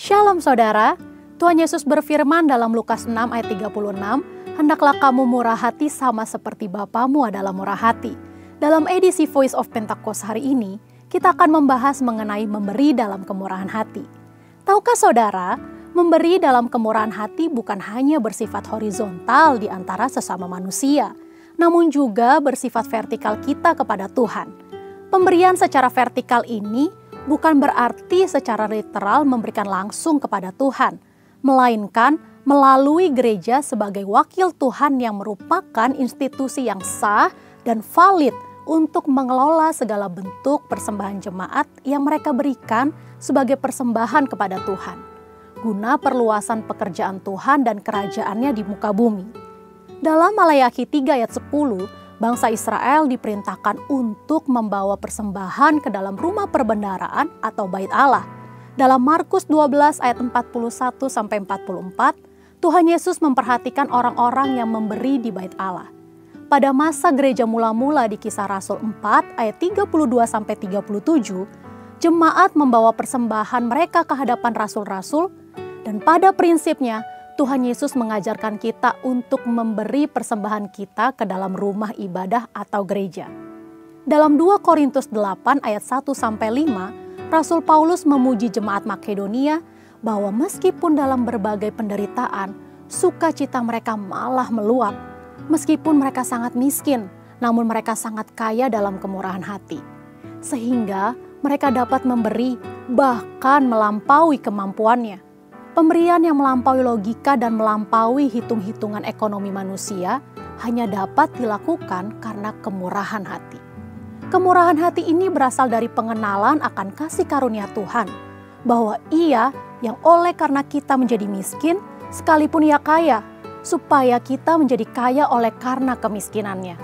Shalom saudara, Tuhan Yesus berfirman dalam Lukas 6 ayat 36, "Hendaklah kamu murah hati sama seperti Bapamu adalah murah hati." Dalam edisi Voice of Pentecost hari ini, kita akan membahas mengenai memberi dalam kemurahan hati. Tahukah saudara, memberi dalam kemurahan hati bukan hanya bersifat horizontal di antara sesama manusia, namun juga bersifat vertikal kita kepada Tuhan. Pemberian secara vertikal ini bukan berarti secara literal memberikan langsung kepada Tuhan, melainkan melalui gereja sebagai wakil Tuhan yang merupakan institusi yang sah dan valid untuk mengelola segala bentuk persembahan jemaat yang mereka berikan sebagai persembahan kepada Tuhan, guna perluasan pekerjaan Tuhan dan kerajaannya di muka bumi. Dalam Malayaki 3 ayat 10, bangsa Israel diperintahkan untuk membawa persembahan ke dalam rumah perbendaharaan atau bait Allah. Dalam Markus 12 ayat 41-44, Tuhan Yesus memperhatikan orang-orang yang memberi di bait Allah. Pada masa gereja mula-mula di Kisah Rasul 4 ayat 32-37, jemaat membawa persembahan mereka ke hadapan rasul-rasul, dan pada prinsipnya Tuhan Yesus mengajarkan kita untuk memberi persembahan kita ke dalam rumah ibadah atau gereja. Dalam 2 Korintus 8 ayat 1-5, Rasul Paulus memuji jemaat Makedonia bahwa meskipun dalam berbagai penderitaan, sukacita mereka malah meluap. Meskipun mereka sangat miskin, namun mereka sangat kaya dalam kemurahan hati. Sehingga mereka dapat memberi bahkan melampaui kemampuannya. Pemberian yang melampaui logika dan melampaui hitung-hitungan ekonomi manusia hanya dapat dilakukan karena kemurahan hati. Kemurahan hati ini berasal dari pengenalan akan kasih karunia Tuhan, bahwa Ia yang oleh karena kita menjadi miskin, sekalipun Ia kaya, supaya kita menjadi kaya oleh karena kemiskinannya.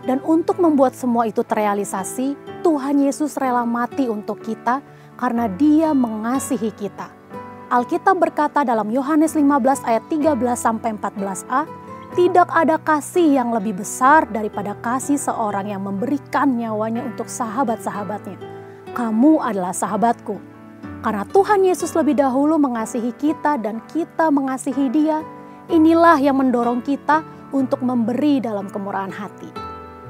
Dan untuk membuat semua itu terrealisasi, Tuhan Yesus rela mati untuk kita karena Dia mengasihi kita. Alkitab berkata dalam Yohanes 15 ayat 13-14a, "Tidak ada kasih yang lebih besar daripada kasih seorang yang memberikan nyawanya untuk sahabat-sahabatnya. Kamu adalah sahabatku." Karena Tuhan Yesus lebih dahulu mengasihi kita dan kita mengasihi Dia, inilah yang mendorong kita untuk memberi dalam kemurahan hati.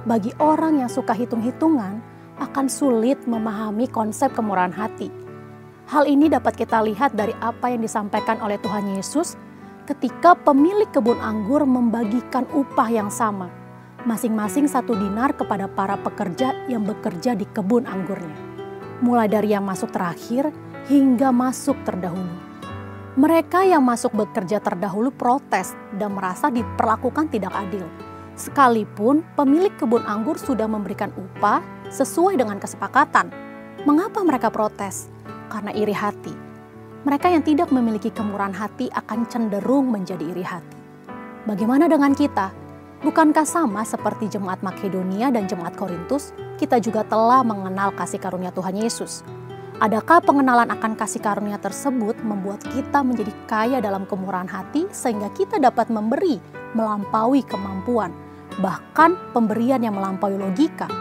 Bagi orang yang suka hitung-hitungan, akan sulit memahami konsep kemurahan hati. Hal ini dapat kita lihat dari apa yang disampaikan oleh Tuhan Yesus ketika pemilik kebun anggur membagikan upah yang sama, masing-masing 1 dinar kepada para pekerja yang bekerja di kebun anggurnya. Mulai dari yang masuk terakhir hingga masuk terdahulu. Mereka yang masuk bekerja terdahulu protes dan merasa diperlakukan tidak adil. Sekalipun pemilik kebun anggur sudah memberikan upah sesuai dengan kesepakatan. Mengapa mereka protes? Karena iri hati. Mereka yang tidak memiliki kemurahan hati akan cenderung menjadi iri hati. Bagaimana dengan kita? Bukankah sama seperti jemaat Makedonia dan jemaat Korintus, kita juga telah mengenal kasih karunia Tuhan Yesus? Adakah pengenalan akan kasih karunia tersebut membuat kita menjadi kaya dalam kemurahan hati sehingga kita dapat memberi melampaui kemampuan, bahkan pemberian yang melampaui logika?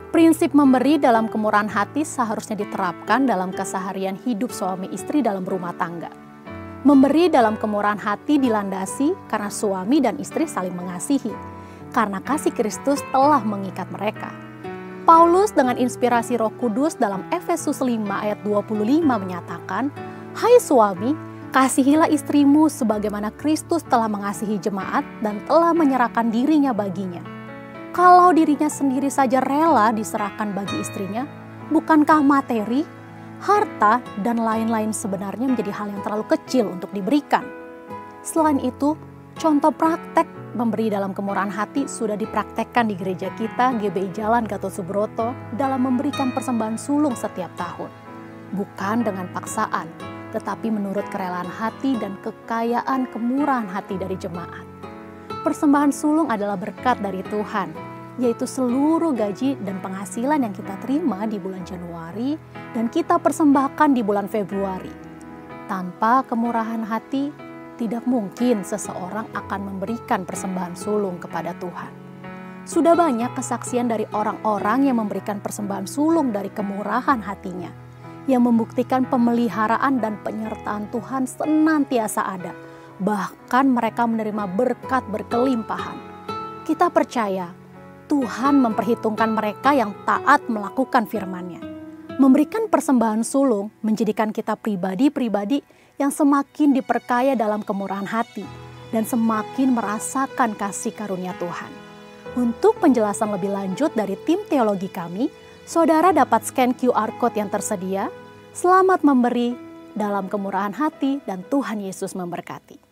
Prinsip memberi dalam kemurahan hati seharusnya diterapkan dalam keseharian hidup suami istri dalam rumah tangga. Memberi dalam kemurahan hati dilandasi karena suami dan istri saling mengasihi, karena kasih Kristus telah mengikat mereka. Paulus dengan inspirasi Roh Kudus dalam Efesus 5 ayat 25 menyatakan, "Hai suami, kasihilah istrimu sebagaimana Kristus telah mengasihi jemaat dan telah menyerahkan dirinya baginya." Kalau dirinya sendiri saja rela diserahkan bagi istrinya, bukankah materi, harta, dan lain-lain sebenarnya menjadi hal yang terlalu kecil untuk diberikan? Selain itu, contoh praktek memberi dalam kemurahan hati sudah dipraktekkan di gereja kita GBI Jalan Gatot Subroto dalam memberikan persembahan sulung setiap tahun. Bukan dengan paksaan, tetapi menurut kerelaan hati dan kekayaan kemurahan hati dari jemaat. Persembahan sulung adalah berkat dari Tuhan, yaitu seluruh gaji dan penghasilan yang kita terima di bulan Januari dan kita persembahkan di bulan Februari. Tanpa kemurahan hati, tidak mungkin seseorang akan memberikan persembahan sulung kepada Tuhan. Sudah banyak kesaksian dari orang-orang yang memberikan persembahan sulung dari kemurahan hatinya. yang membuktikan pemeliharaan dan penyertaan Tuhan senantiasa ada. Bahkan mereka menerima berkat berkelimpahan. Kita percaya Tuhan memperhitungkan mereka yang taat melakukan firman-Nya. Memberikan persembahan sulung menjadikan kita pribadi-pribadi yang semakin diperkaya dalam kemurahan hati dan semakin merasakan kasih karunia Tuhan. Untuk penjelasan lebih lanjut dari tim teologi kami, saudara dapat scan QR Code yang tersedia. Selamat memberi dalam kemurahan hati dan Tuhan Yesus memberkati.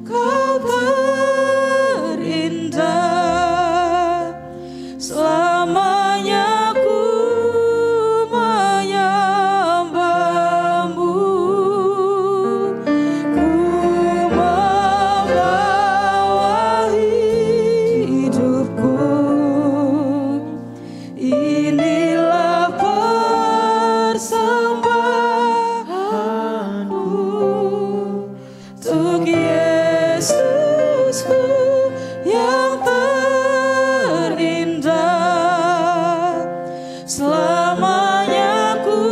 Kau terindah, selamanya ku menyembahmu. Ku membawa hidupku, inilah persembahanku untuk Yesusku yang terindah. Selamanya ku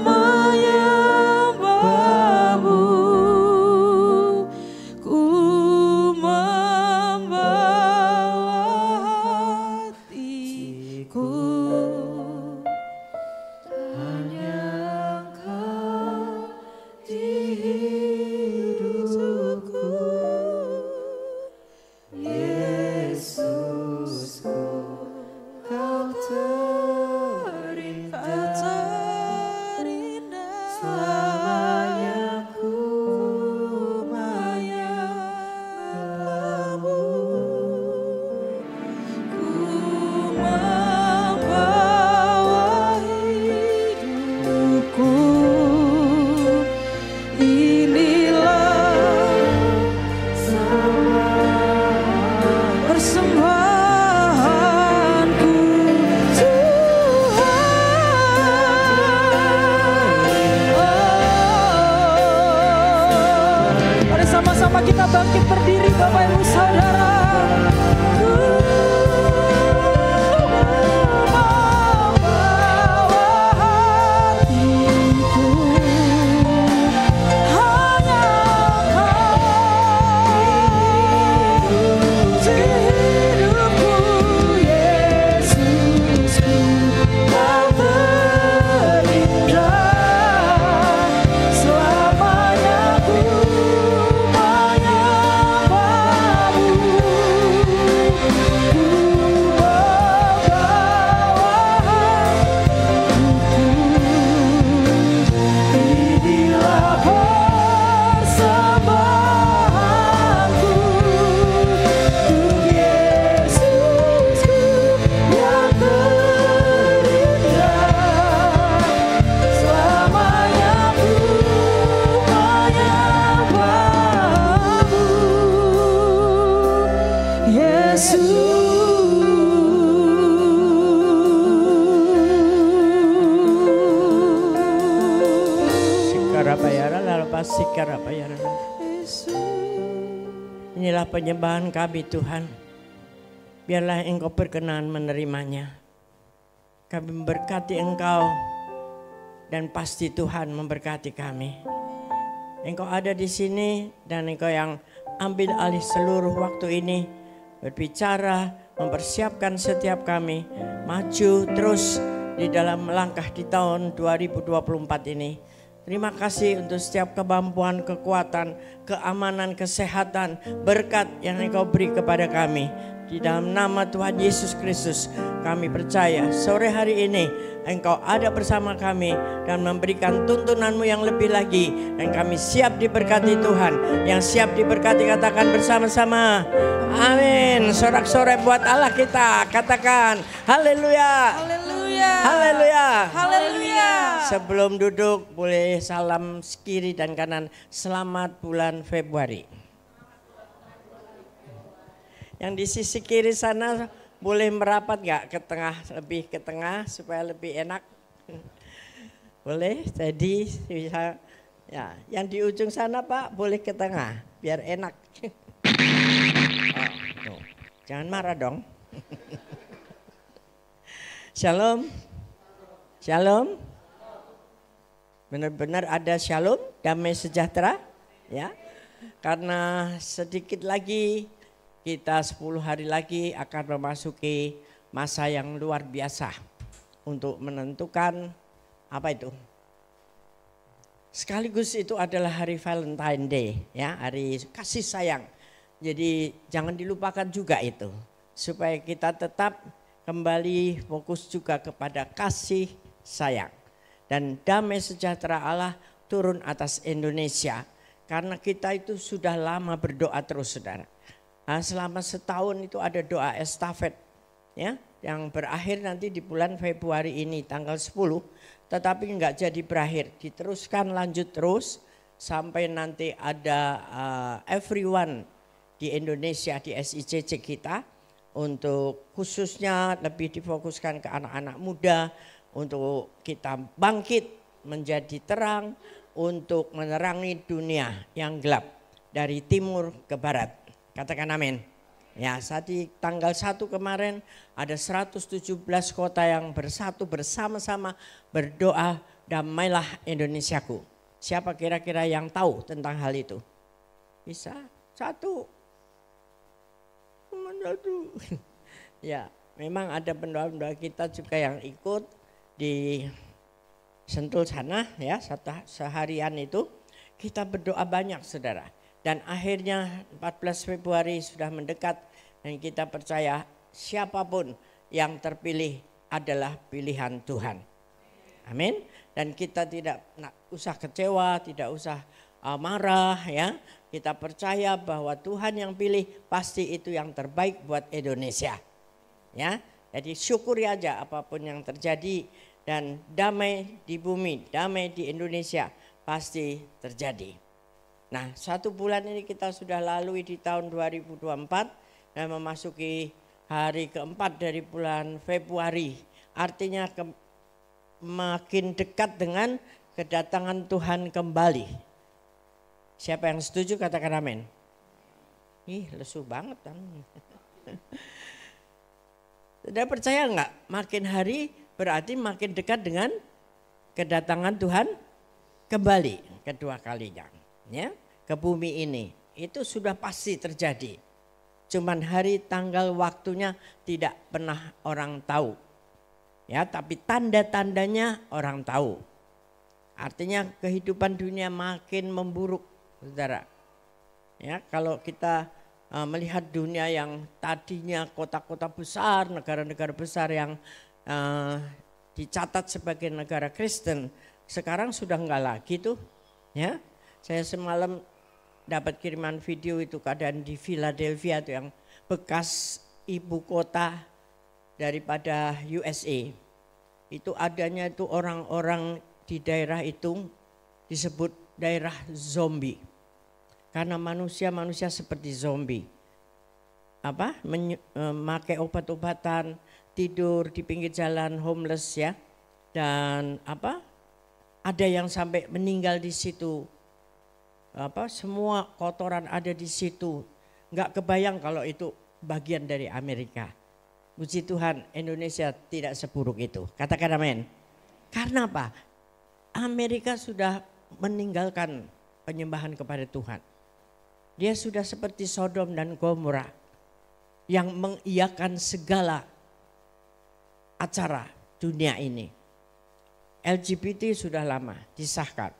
menyembahmu, ku membawa hatiku. Hanya Engkau di hidupku, Yesusku, Kau terindah, selamanya ku menyembahmu. Ku membawa hidupku, inilah persembahanku, Tuhan. Mari sama-sama kita bangkit berdiri, Bapak Ibu Saudara. Ku membawa hatiku, hanya Engkau di hidupku, Yesusku, Kau terindah. Selamanya ku menyembahmu, ku Inilah penyembahan kami Tuhan. Biarlah Engkau berkenan menerimanya. Kami memberkati Engkau dan pasti Tuhan memberkati kami. Engkau ada di sini dan Engkau yang ambil alih seluruh waktu ini, berbicara, mempersiapkan setiap kami maju terus di dalam langkah di tahun 2024 ini. Terima kasih untuk setiap kemampuan, kekuatan, keamanan, kesehatan, berkat yang Engkau beri kepada kami. Di dalam nama Tuhan Yesus Kristus kami percaya sore hari ini Engkau ada bersama kami dan memberikan tuntunan-Mu yang lebih lagi. Dan kami siap diberkati Tuhan. Yang siap diberkati katakan bersama-sama. Amin. Sorak-sorai buat Allah kita. Katakan haleluya. Haleluya. Haleluya. Haleluya. Sebelum duduk boleh salam kiri dan kanan. Selamat bulan Februari. Yang di sisi kiri sana boleh merapat gak ke tengah, lebih ke tengah supaya lebih enak. Boleh, jadi bisa ya. Yang di ujung sana Pak boleh ke tengah biar enak. Oh, jangan marah dong. Shalom. Shalom. Benar-benar ada shalom, damai sejahtera ya. Karena sedikit lagi kita 10 hari lagi akan memasuki masa yang luar biasa untuk menentukan apa itu. Sekaligus itu adalah hari Valentine Day ya, hari kasih sayang. Jadi jangan dilupakan juga itu supaya kita tetap kembali fokus juga kepada kasih sayang. Dan damai sejahtera Allah turun atas Indonesia. Karena kita itu sudah lama berdoa terus saudara. Selama setahun itu ada doa estafet ya, yang berakhir nanti di bulan Februari ini tanggal 10. Tetapi enggak jadi berakhir, diteruskan lanjut terus sampai nanti ada everyone di Indonesia di SICC kita. Untuk khususnya lebih difokuskan ke anak-anak muda. Untuk kita bangkit menjadi terang. Untuk menerangi dunia yang gelap dari timur ke barat. Katakan amin. Ya, saat di tanggal 1 kemarin ada 117 kota yang bersatu bersama-sama berdoa damailah Indonesiaku. Siapa kira-kira yang tahu tentang hal itu? Bisa? Satu. Cuma satu. Ya, memang ada pendoa-pendoa kita juga yang ikut di Sentul sana ya, seharian itu kita berdoa banyak saudara. Dan akhirnya 14 Februari sudah mendekat dan kita percaya siapapun yang terpilih adalah pilihan Tuhan. Amin. Dan kita tidak usah kecewa, tidak usah marah ya. Kita percaya bahwa Tuhan yang pilih pasti itu yang terbaik buat Indonesia. Ya. Jadi syukuri aja apapun yang terjadi. Dan damai di bumi, damai di Indonesia pasti terjadi. Nah, 1 bulan ini kita sudah lalui di tahun 2024 dan memasuki hari keempat dari bulan Februari. Artinya makin dekat dengan kedatangan Tuhan kembali. Siapa yang setuju katakan amin. Ih, lesu banget kan. Sudah percaya enggak? Makin hari berarti makin dekat dengan kedatangan Tuhan kembali kedua kalinya ya, ke bumi ini. Itu sudah pasti terjadi. Cuman hari, tanggal, waktunya tidak pernah orang tahu. Ya, tapi tanda-tandanya orang tahu. Artinya kehidupan dunia makin memburuk, saudara. Ya, kalau kita melihat dunia yang tadinya kota-kota besar, negara-negara besar yang dicatat sebagai negara Kristen, sekarang sudah enggak lagi tuh ya. Saya semalam dapat kiriman video itu keadaan di Philadelphia tuh yang bekas ibu kota daripada USA. Itu adanya itu orang-orang di daerah itu disebut daerah zombie. Karena manusia-manusia seperti zombie. Memakai obat-obatan, tidur di pinggir jalan, homeless ya, dan ada yang sampai meninggal di situ, semua kotoran ada di situ. Nggak kebayang kalau itu bagian dari Amerika. Puji Tuhan, Indonesia tidak seburuk itu. Katakan amin. Karena apa? Amerika sudah meninggalkan penyembahan kepada Tuhan. Dia sudah seperti Sodom dan Gomora yang mengiyakan segala acara dunia ini. LGBT sudah lama disahkan.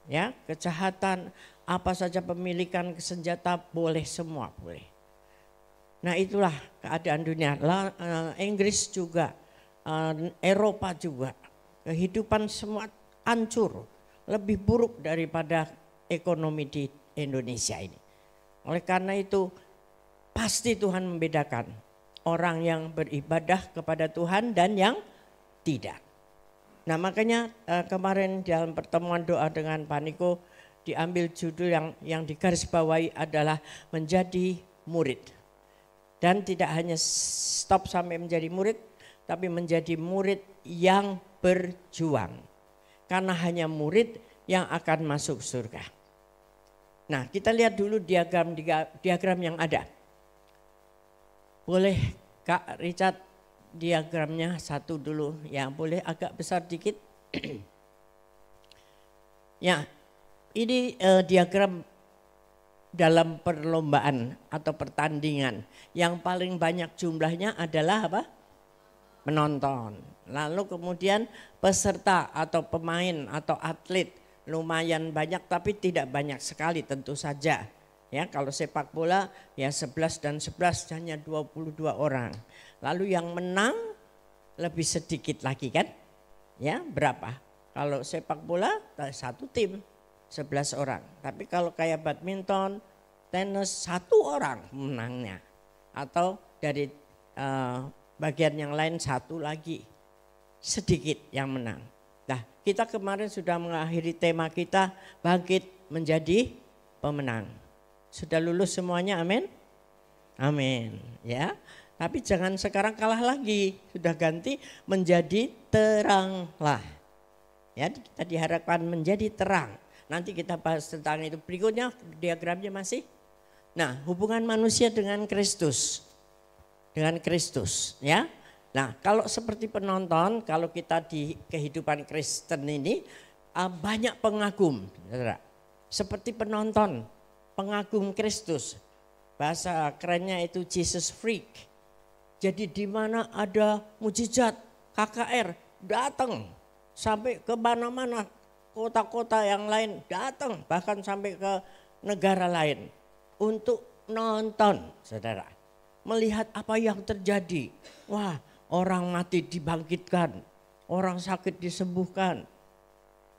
Ya, kejahatan apa saja, pemilikan senjata boleh, semua boleh. Nah, itulah keadaan dunia. Inggris juga, Eropa juga. Kehidupan semua hancur, lebih buruk daripada ekonomi di Indonesia ini. Oleh karena itu pasti Tuhan membedakan orang yang beribadah kepada Tuhan dan yang tidak. Nah, makanya kemarin dalam pertemuan doa dengan Pak Niko diambil judul yang digarisbawahi adalah menjadi murid. Dan tidak hanya stop sampai menjadi murid, tapi menjadi murid yang berjuang. Karena hanya murid yang akan masuk surga. Nah, kita lihat dulu diagram yang ada. Boleh Kak Richard diagramnya satu dulu, ya boleh agak besar dikit. Ya, ini diagram dalam perlombaan atau pertandingan. Yang paling banyak jumlahnya adalah apa? Penonton. Lalu kemudian peserta atau pemain atau atlet lumayan banyak tapi tidak banyak sekali tentu saja. Ya, kalau sepak bola ya 11 dan 11 hanya 22 orang. Lalu yang menang lebih sedikit lagi kan? Ya, berapa? Kalau sepak bola satu tim 11 orang. Tapi kalau kayak badminton, tenis 1 orang menangnya. Atau dari bagian yang lain 1 lagi. Sedikit yang menang. Nah, kita kemarin sudah mengakhiri tema kita bangkit menjadi pemenang. Sudah lulus semuanya, amin? Amin, ya. Tapi jangan sekarang kalah lagi, sudah ganti menjadi teranglah. Ya, kita diharapkan menjadi terang. Nanti kita bahas tentang itu berikutnya, diagramnya masih. Nah, hubungan manusia dengan Kristus. Dengan Kristus, ya. Nah, kalau seperti penonton, kalau kita di kehidupan Kristen ini banyak pengagum, saudara. Seperti penonton, pengagum Kristus. Bahasa kerennya itu Jesus freak. Jadi di mana ada mujizat, KKR datang sampai ke mana-mana, kota-kota yang lain datang, bahkan sampai ke negara lain untuk nonton, saudara. Melihat apa yang terjadi. Wah, orang mati dibangkitkan, orang sakit disembuhkan,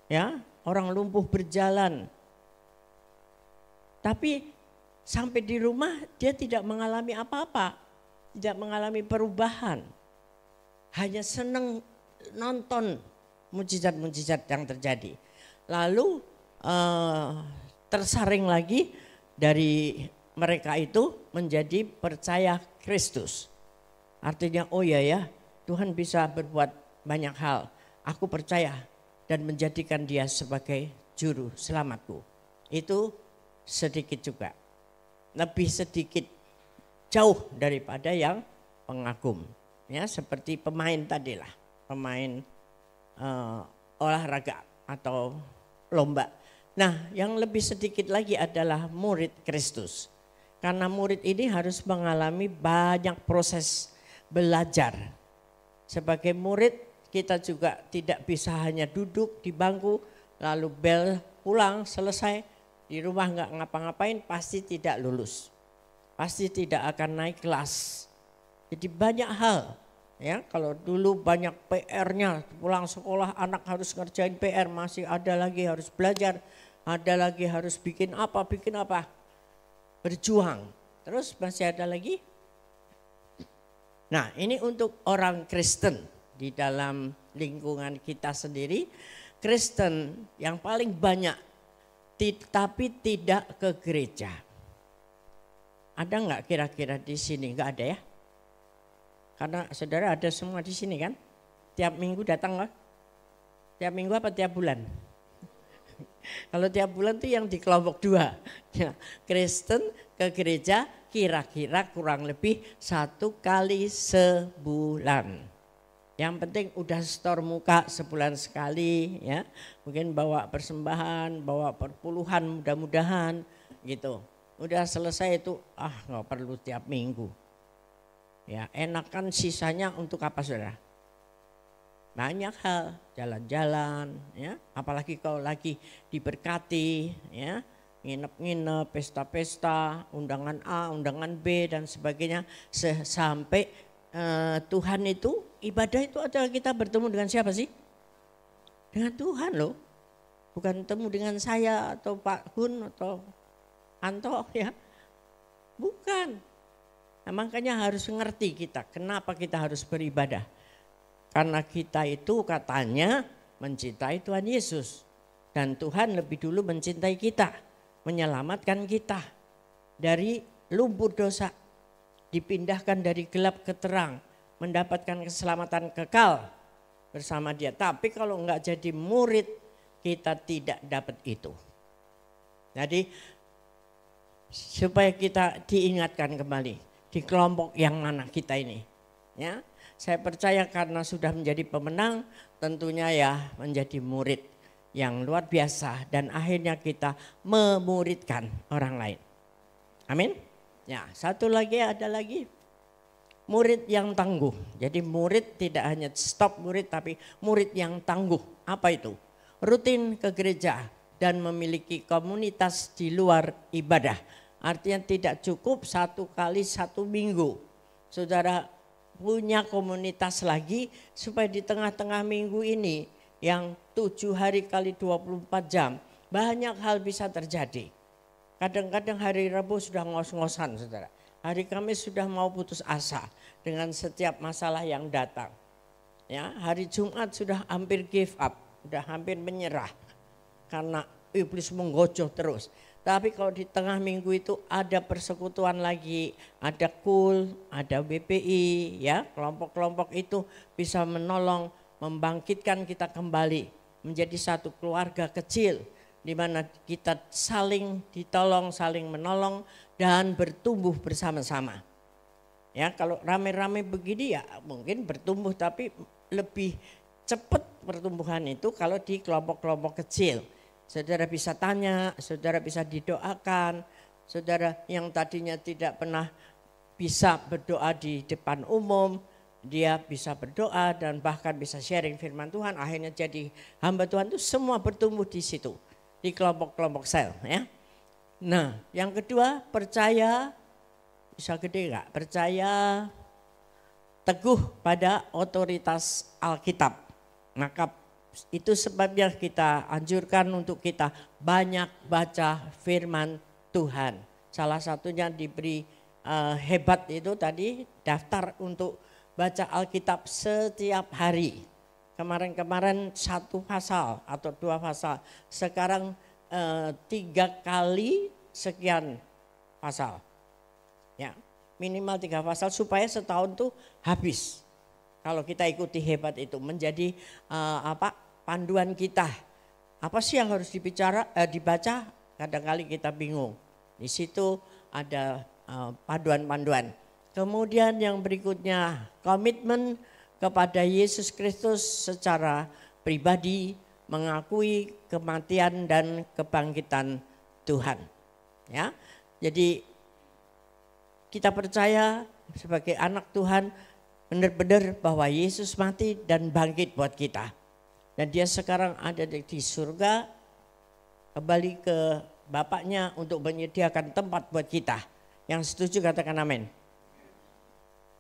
ya, orang lumpuh berjalan. Tapi sampai di rumah dia tidak mengalami apa-apa, tidak mengalami perubahan. Hanya senang nonton mujizat-mujizat yang terjadi. Lalu tersaring lagi dari mereka itu menjadi percaya Kristus. Artinya oh ya Tuhan bisa berbuat banyak hal. Aku percaya dan menjadikan dia sebagai juru selamatku. Itu sedikit juga. Lebih sedikit jauh daripada yang pengagum. Ya, seperti pemain tadilah. Pemain olahraga atau lomba. Nah, yang lebih sedikit lagi adalah murid Kristus. Karena murid ini harus mengalami banyak proses belajar. Sebagai murid kita juga tidak bisa hanya duduk di bangku lalu bel pulang selesai di rumah nggak ngapa-ngapain, pasti tidak lulus. Pasti tidak akan naik kelas. Jadi banyak hal ya, kalau dulu banyak PR-nya, pulang sekolah anak harus ngerjain PR, masih ada lagi harus belajar, ada lagi harus bikin apa, berjuang. Terus masih ada lagi. Nah, ini untuk orang Kristen di dalam lingkungan kita sendiri. Kristen yang paling banyak tapi tidak ke gereja. Ada nggak kira-kira di sini? Nggak ada ya? Karena saudara ada semua di sini kan? Tiap minggu datang nggak? Tiap minggu apa tiap bulan? Kalau tiap bulan tuh yang di kelompok 2. Ya, Kristen ke gereja kira-kira kurang lebih 1 kali sebulan. Yang penting udah setor muka sebulan sekali ya. Mungkin bawa persembahan, bawa perpuluhan mudah-mudahan gitu. Udah selesai itu nggak perlu tiap minggu. Ya, enakan sisanya untuk apa saudara? Banyak hal, jalan-jalan ya, apalagi kalau lagi diberkati ya, nginep-nginep, pesta-pesta, undangan A, undangan B dan sebagainya sampai Tuhan itu, ibadah itu adalah kita bertemu dengan siapa sih? Dengan Tuhan loh. Bukan temu dengan saya atau Pak Hun atau Anto ya. Bukan. Nah, makanya harus ngerti kita kenapa kita harus beribadah. Karena kita itu katanya mencintai Tuhan Yesus. Dan Tuhan lebih dulu mencintai kita. Menyelamatkan kita dari lumpur dosa. Dipindahkan dari gelap ke terang, mendapatkan keselamatan kekal bersama dia. Tapi kalau enggak jadi murid, kita tidak dapat itu. Jadi supaya kita diingatkan kembali di kelompok yang mana kita ini. Ya, saya percaya karena sudah menjadi pemenang, tentunya ya menjadi murid yang luar biasa dan akhirnya kita memuridkan orang lain. Amin. Ya, satu lagi ada lagi murid yang tangguh. Jadi murid tidak hanya stop murid tapi murid yang tangguh. Apa itu? Rutin ke gereja dan memiliki komunitas di luar ibadah. Artinya tidak cukup 1 kali 1 minggu. Saudara punya komunitas lagi supaya di tengah-tengah minggu ini yang 7 hari kali 24 jam banyak hal bisa terjadi. Kadang-kadang hari Rabu sudah ngos-ngosan saudara. Hari Kamis sudah mau putus asa dengan setiap masalah yang datang. Ya, hari Jumat sudah hampir give up, sudah hampir menyerah karena iblis menggojoh terus. Tapi kalau di tengah minggu itu ada persekutuan lagi, ada KUL, ada BPI, ya kelompok-kelompok itu bisa menolong, membangkitkan kita kembali menjadi satu keluarga kecil di mana kita saling ditolong, saling menolong dan bertumbuh bersama-sama. Ya, kalau rame-rame begini ya mungkin bertumbuh, tapi lebih cepat pertumbuhan itu kalau di kelompok-kelompok kecil. Saudara bisa tanya, saudara bisa didoakan, saudara yang tadinya tidak pernah bisa berdoa di depan umum, dia bisa berdoa dan bahkan bisa sharing firman Tuhan, akhirnya jadi hamba Tuhan. Itu semua bertumbuh di situ, di kelompok-kelompok sel, ya. Nah, yang kedua, percaya, bisa gede enggak? Percaya teguh pada otoritas Alkitab. Maka itu sebabnya kita anjurkan untuk kita banyak baca firman Tuhan. Salah satunya diberi hebat itu tadi daftar untuk baca Alkitab setiap hari. Kemarin-kemarin 1 pasal atau 2 pasal. Sekarang 3 kali sekian pasal. Ya, minimal 3 pasal supaya setahun tuh habis. Kalau kita ikuti hebat itu menjadi panduan kita. Apa sih yang harus dibaca? Kadang-kali kita bingung. Di situ ada panduan-panduan. Kemudian yang berikutnya, komitmen kepada Yesus Kristus secara pribadi, mengakui kematian dan kebangkitan Tuhan. Ya, jadi kita percaya sebagai anak Tuhan benar-benar bahwa Yesus mati dan bangkit buat kita. Dan dia sekarang ada di surga, kembali ke Bapaknya untuk menyediakan tempat buat kita. Yang setuju katakan amin.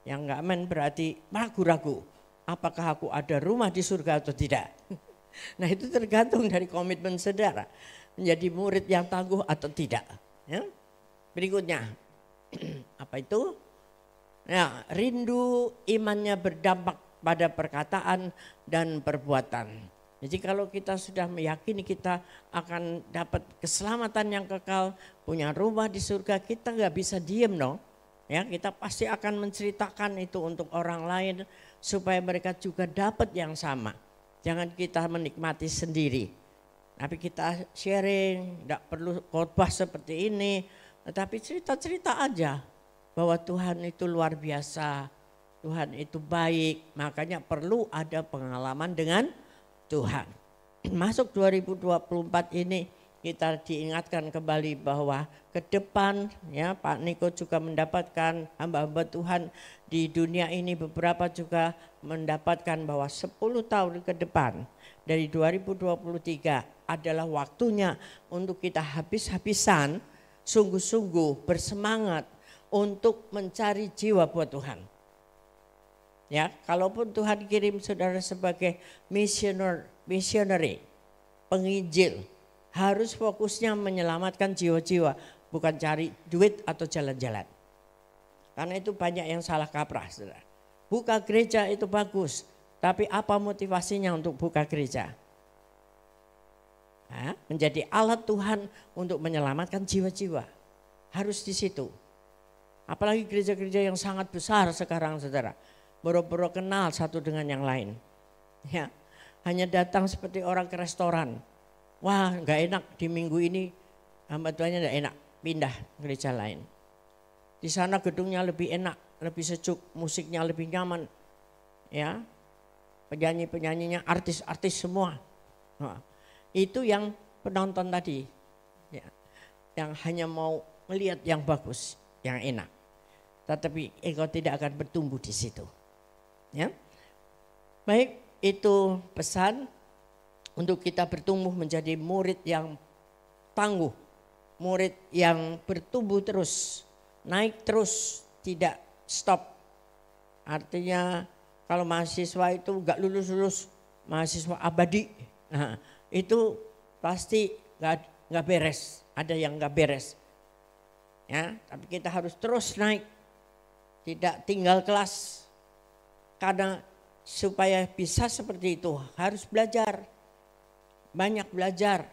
Yang enggak amin berarti ragu-ragu. Apakah aku ada rumah di surga atau tidak? Nah, itu tergantung dari komitmen saudara. Menjadi murid yang tangguh atau tidak. Ya. Berikutnya. Apa itu? Ya, rindu imannya berdampak pada perkataan dan perbuatan. Jadi kalau kita sudah meyakini kita akan dapat keselamatan yang kekal, punya rumah di surga, kita nggak bisa diem dong. Ya, kita pasti akan menceritakan itu untuk orang lain supaya mereka juga dapat yang sama. Jangan kita menikmati sendiri. Tapi kita sharing, tidak perlu khotbah seperti ini. Tetapi cerita-cerita aja bahwa Tuhan itu luar biasa, Tuhan itu baik, makanya perlu ada pengalaman dengan Tuhan. Masuk 2024 ini kita diingatkan kembali bahwa ke depan ya Pak Niko juga mendapatkan hamba-hamba Tuhan di dunia ini, beberapa juga mendapatkan bahwa 10 tahun ke depan dari 2023 adalah waktunya untuk kita habis-habisan sungguh-sungguh bersemangat untuk mencari jiwa buat Tuhan. Ya, kalaupun Tuhan kirim saudara sebagai missionary, penginjil, harus fokusnya menyelamatkan jiwa-jiwa, bukan cari duit atau jalan-jalan. Karena itu banyak yang salah kaprah, saudara. Buka gereja itu bagus, tapi apa motivasinya untuk buka gereja? Menjadi alat Tuhan untuk menyelamatkan jiwa-jiwa. Harus di situ. Apalagi gereja-gereja yang sangat besar sekarang saudara. Boro-boro kenal satu dengan yang lain. Ya, hanya datang seperti orang ke restoran. Wah, nggak enak di minggu ini hamba Tuhannya nggak enak, pindah gereja lain. Di sana gedungnya lebih enak, lebih sejuk, musiknya lebih nyaman. Ya, penyanyi-penyanyinya artis-artis semua. Nah, itu yang penonton tadi, ya, yang hanya mau melihat yang bagus, yang enak. Tetapi engkau tidak akan bertumbuh di situ. Ya, baik, itu pesan untuk kita bertumbuh menjadi murid yang tangguh, murid yang bertumbuh terus, naik terus, tidak stop. Artinya kalau mahasiswa itu enggak lulus-lulus, mahasiswa abadi. Nah, itu pasti nggak beres, ada yang nggak beres. Ya, tapi kita harus terus naik, tidak tinggal kelas. Karena supaya bisa seperti itu harus belajar, banyak belajar.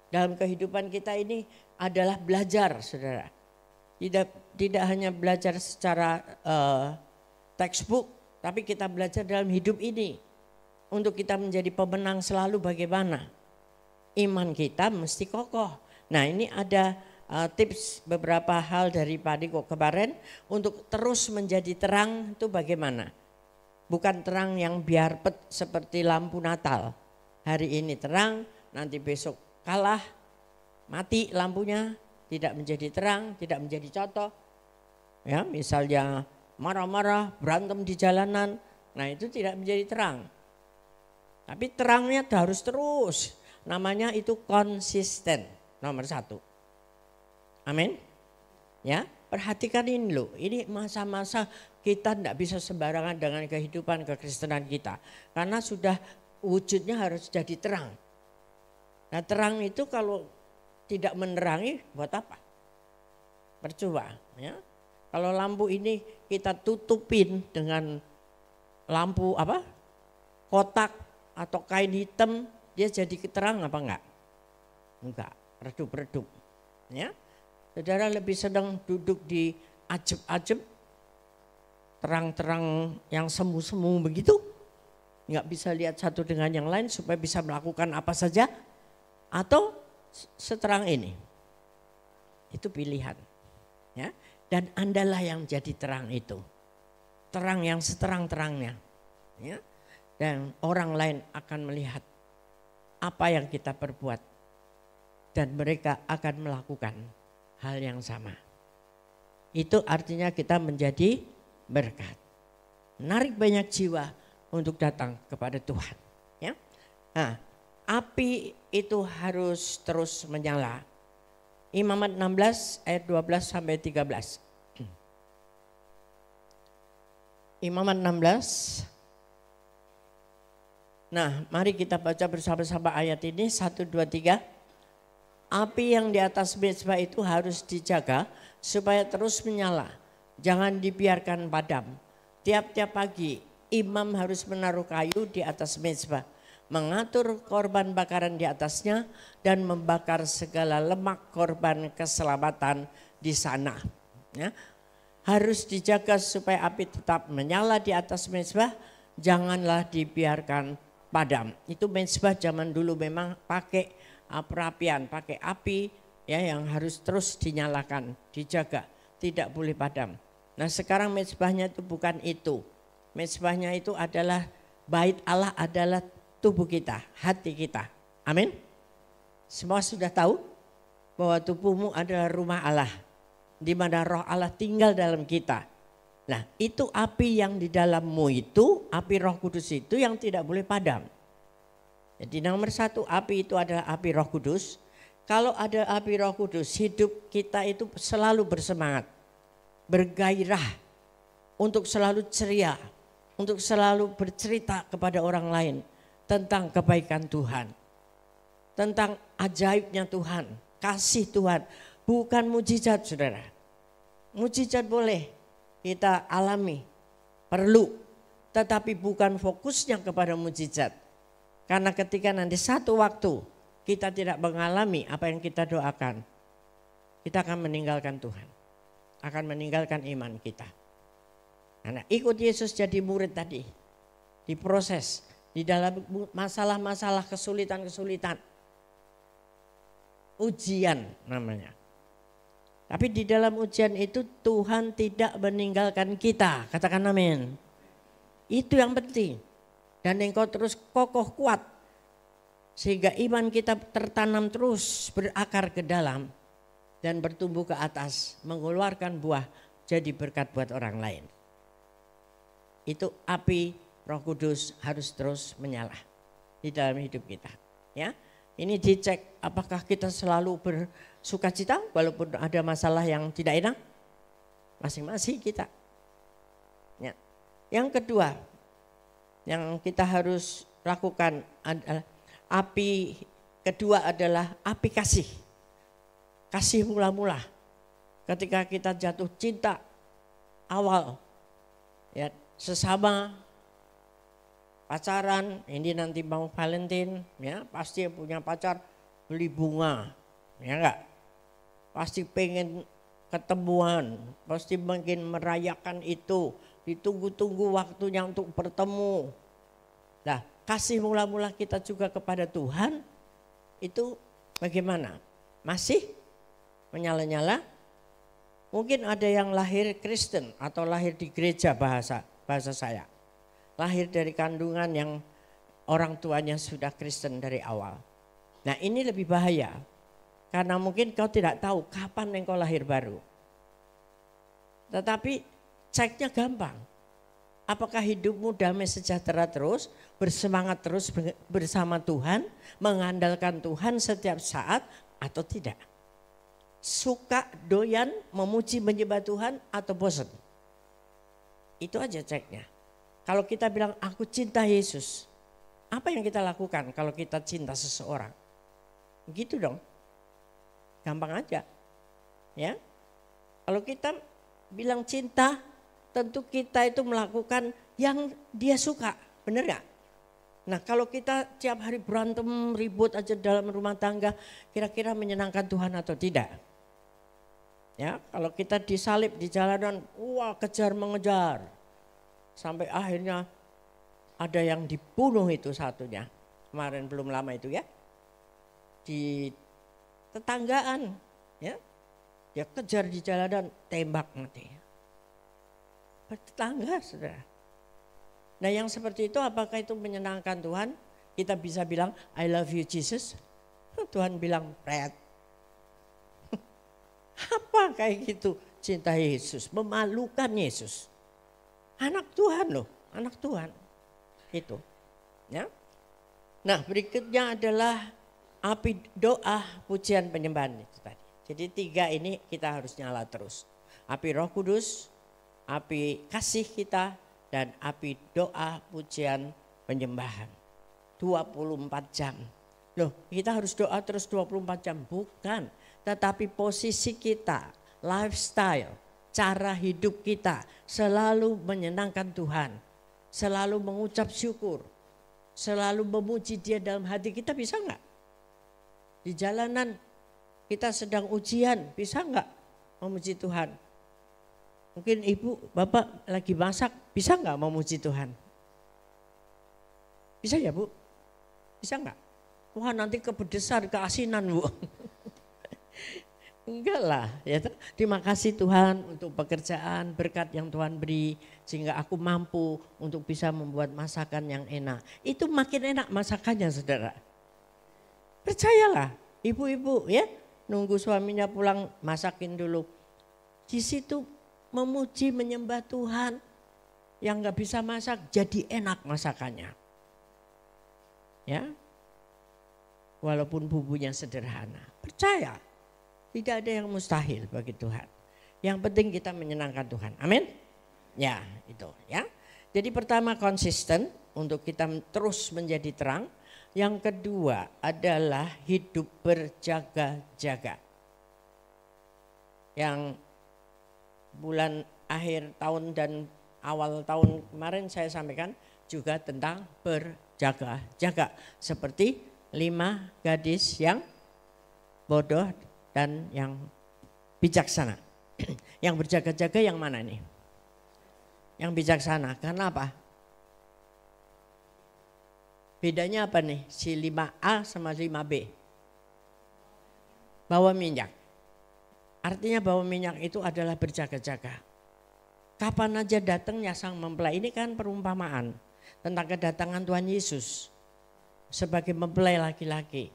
Dalam kehidupan kita ini adalah belajar, saudara. Tidak hanya belajar secara textbook, tapi kita belajar dalam hidup ini. Untuk kita menjadi pemenang selalu bagaimana? Iman kita mesti kokoh. Nah, ini ada tips beberapa hal dari Pak Diko kemarin untuk terus menjadi terang itu bagaimana? Bukan terang yang biarpet seperti lampu Natal. Hari ini terang, nanti besok kalah, mati lampunya, tidak menjadi terang, tidak menjadi contoh. Ya, misalnya marah-marah, berantem di jalanan, nah itu tidak menjadi terang. Tapi terangnya harus terus. Namanya itu konsisten, nomor 1. Amin. Ya, perhatikan ini loh. Ini masa-masa kita tidak bisa sembarangan dengan kehidupan kekristenan kita. Karena sudah wujudnya harus jadi terang. Nah, terang itu kalau tidak menerangi buat apa? Percuma, ya. Kalau lampu ini kita tutupin dengan lampu apa? Kotak atau kain hitam, dia jadi terang apa enggak? Enggak, redup-redup. Ya. Saudara lebih sedang duduk di ajeb-ajeb, terang-terang yang semu-semu begitu, enggak bisa lihat satu dengan yang lain supaya bisa melakukan apa saja, atau seterang ini. Itu pilihan. Ya. Dan Andalah yang jadi terang itu. Terang yang seterang-terangnya. Ya. Dan orang lain akan melihat apa yang kita perbuat. Dan mereka akan melakukan hal yang sama. Itu artinya kita menjadi berkat. Menarik banyak jiwa untuk datang kepada Tuhan. Ya. Nah, api itu harus terus menyala. Imamat 16 ayat 12 sampai 13. Imamat 16. Nah, mari kita baca bersama-sama ayat ini 1, 2, 3. Api yang di atas mezbah itu harus dijaga supaya terus menyala. Jangan dibiarkan padam. Tiap-tiap pagi imam harus menaruh kayu di atas mezbah, mengatur korban bakaran di atasnya dan membakar segala lemak korban keselamatan di sana. Ya. Harus dijaga supaya api tetap menyala di atas mezbah, janganlah dibiarkan padam. Itu mezbah zaman dulu memang pakai perapian, pakai api ya yang harus terus dinyalakan, dijaga, tidak boleh padam. Nah, sekarang mezbahnya itu bukan itu. Mezbahnya itu adalah bait Allah, adalah tubuh kita, hati kita. Amin. Semua sudah tahu bahwa tubuhmu adalah rumah Allah, di mana roh Allah tinggal dalam kita. Nah, itu api yang di dalammu itu, api Roh Kudus itu yang tidak boleh padam. Jadi nomor 1, api itu adalah api Roh Kudus. Kalau ada api Roh Kudus, hidup kita itu selalu bersemangat, bergairah, untuk selalu ceria, untuk selalu bercerita kepada orang lain tentang kebaikan Tuhan, tentang ajaibnya Tuhan, kasih Tuhan, bukan mujizat, saudara. Mujizat boleh kita alami, perlu, tetapi bukan fokusnya kepada mujizat. Karena ketika nanti satu waktu kita tidak mengalami apa yang kita doakan, kita akan meninggalkan Tuhan, akan meninggalkan iman kita. Nah, ikut Yesus jadi murid tadi, diproses di dalam masalah-masalah kesulitan-kesulitan, ujian namanya. Tapi di dalam ujian itu Tuhan tidak meninggalkan kita. Katakan amin. Itu yang penting. Dan engkau terus kokoh kuat. Sehingga iman kita tertanam terus berakar ke dalam. Dan bertumbuh ke atas. Mengeluarkan buah jadi berkat buat orang lain. Itu api Roh Kudus harus terus menyala di dalam hidup kita. Ya. Ini dicek apakah kita selalu bersukacita walaupun ada masalah yang tidak enak. Masing-masing kita. Ya. Yang kedua yang kita harus lakukan adalah api kedua adalah api kasih. Kasih mula-mula. Ketika kita jatuh cinta awal, ya sesama pacaran, ini nanti mau Valentine, ya pasti punya pacar beli bunga, ya enggak? Pasti pengen ketemuan, pasti mungkin merayakan itu, ditunggu-tunggu waktunya untuk bertemu. Nah, kasih mula-mula kita juga kepada Tuhan itu bagaimana? Masih menyala-nyala? Mungkin ada yang lahir Kristen atau lahir di gereja bahasa saya. Lahir dari kandungan yang orang tuanya sudah Kristen dari awal. Nah, ini lebih bahaya. Karena mungkin kau tidak tahu kapan engkau lahir baru. Tetapi ceknya gampang. Apakah hidupmu damai sejahtera terus, bersemangat terus bersama Tuhan, mengandalkan Tuhan setiap saat atau tidak? Suka, doyan, memuji, menyembah Tuhan atau bosan? Itu aja ceknya. Kalau kita bilang aku cinta Yesus, apa yang kita lakukan kalau kita cinta seseorang? Gitu dong. Gampang aja. Ya. Kalau kita bilang cinta, tentu kita itu melakukan yang dia suka. Benar gak? Nah, kalau kita tiap hari berantem, ribut aja dalam rumah tangga, kira-kira menyenangkan Tuhan atau tidak? Ya, kalau kita disalib di jalanan, wah kejar mengejar. Sampai akhirnya ada yang dibunuh itu satunya. Kemarin belum lama itu ya. Di tetanggaan, ya. Dia kejar di jalanan, tembak mati. Bertetangga, saudara. Nah, yang seperti itu apakah itu menyenangkan Tuhan? Kita bisa bilang, I love you Jesus. Tuhan bilang, Fred. Apa kayak gitu? Cinta Yesus, memalukan Yesus. Anak Tuhan loh, anak Tuhan. Itu. Ya. Nah, berikutnya adalah api doa, pujian, penyembahan itu tadi. Jadi 3 ini kita harus nyala terus. Api Roh Kudus, api kasih kita, dan api doa, pujian, penyembahan. 24 jam. Loh, kita harus doa terus 24 jam. Bukan, tetapi posisi kita, lifestyle, cara hidup kita selalu menyenangkan Tuhan. Selalu mengucap syukur. Selalu memuji Dia dalam hati kita, bisa enggak? Di jalanan kita sedang ujian, bisa enggak memuji Tuhan? Mungkin ibu, bapak lagi masak, bisa enggak memuji Tuhan? Bisa ya bu? Bisa enggak? Wah nanti kepedesan, keasinan bu. Enggak lah, ya. Terima kasih Tuhan untuk pekerjaan, berkat yang Tuhan beri sehingga aku mampu untuk bisa membuat masakan yang enak. Itu makin enak masakannya, saudara. Percayalah, ibu-ibu ya, nunggu suaminya pulang masakin dulu. Di situ memuji, menyembah Tuhan. Yang nggak bisa masak jadi enak masakannya. Ya, walaupun bumbunya sederhana, percaya. Tidak ada yang mustahil bagi Tuhan. Yang penting kita menyenangkan Tuhan. Amin. Ya, itu ya. Jadi pertama konsisten untuk kita terus menjadi terang. Yang kedua adalah hidup berjaga-jaga. Yang bulan akhir tahun dan awal tahun kemarin saya sampaikan juga tentang berjaga-jaga. Seperti 5 gadis yang bodoh dan yang bijaksana. Yang berjaga-jaga yang mana nih? Yang bijaksana, karena apa? Bedanya apa nih? Si 5A sama 5B. Bawa minyak. Artinya bawa minyak itu adalah berjaga-jaga. Kapan aja datangnya sang mempelai, ini kan perumpamaan tentang kedatangan Tuhan Yesus sebagai mempelai laki-laki.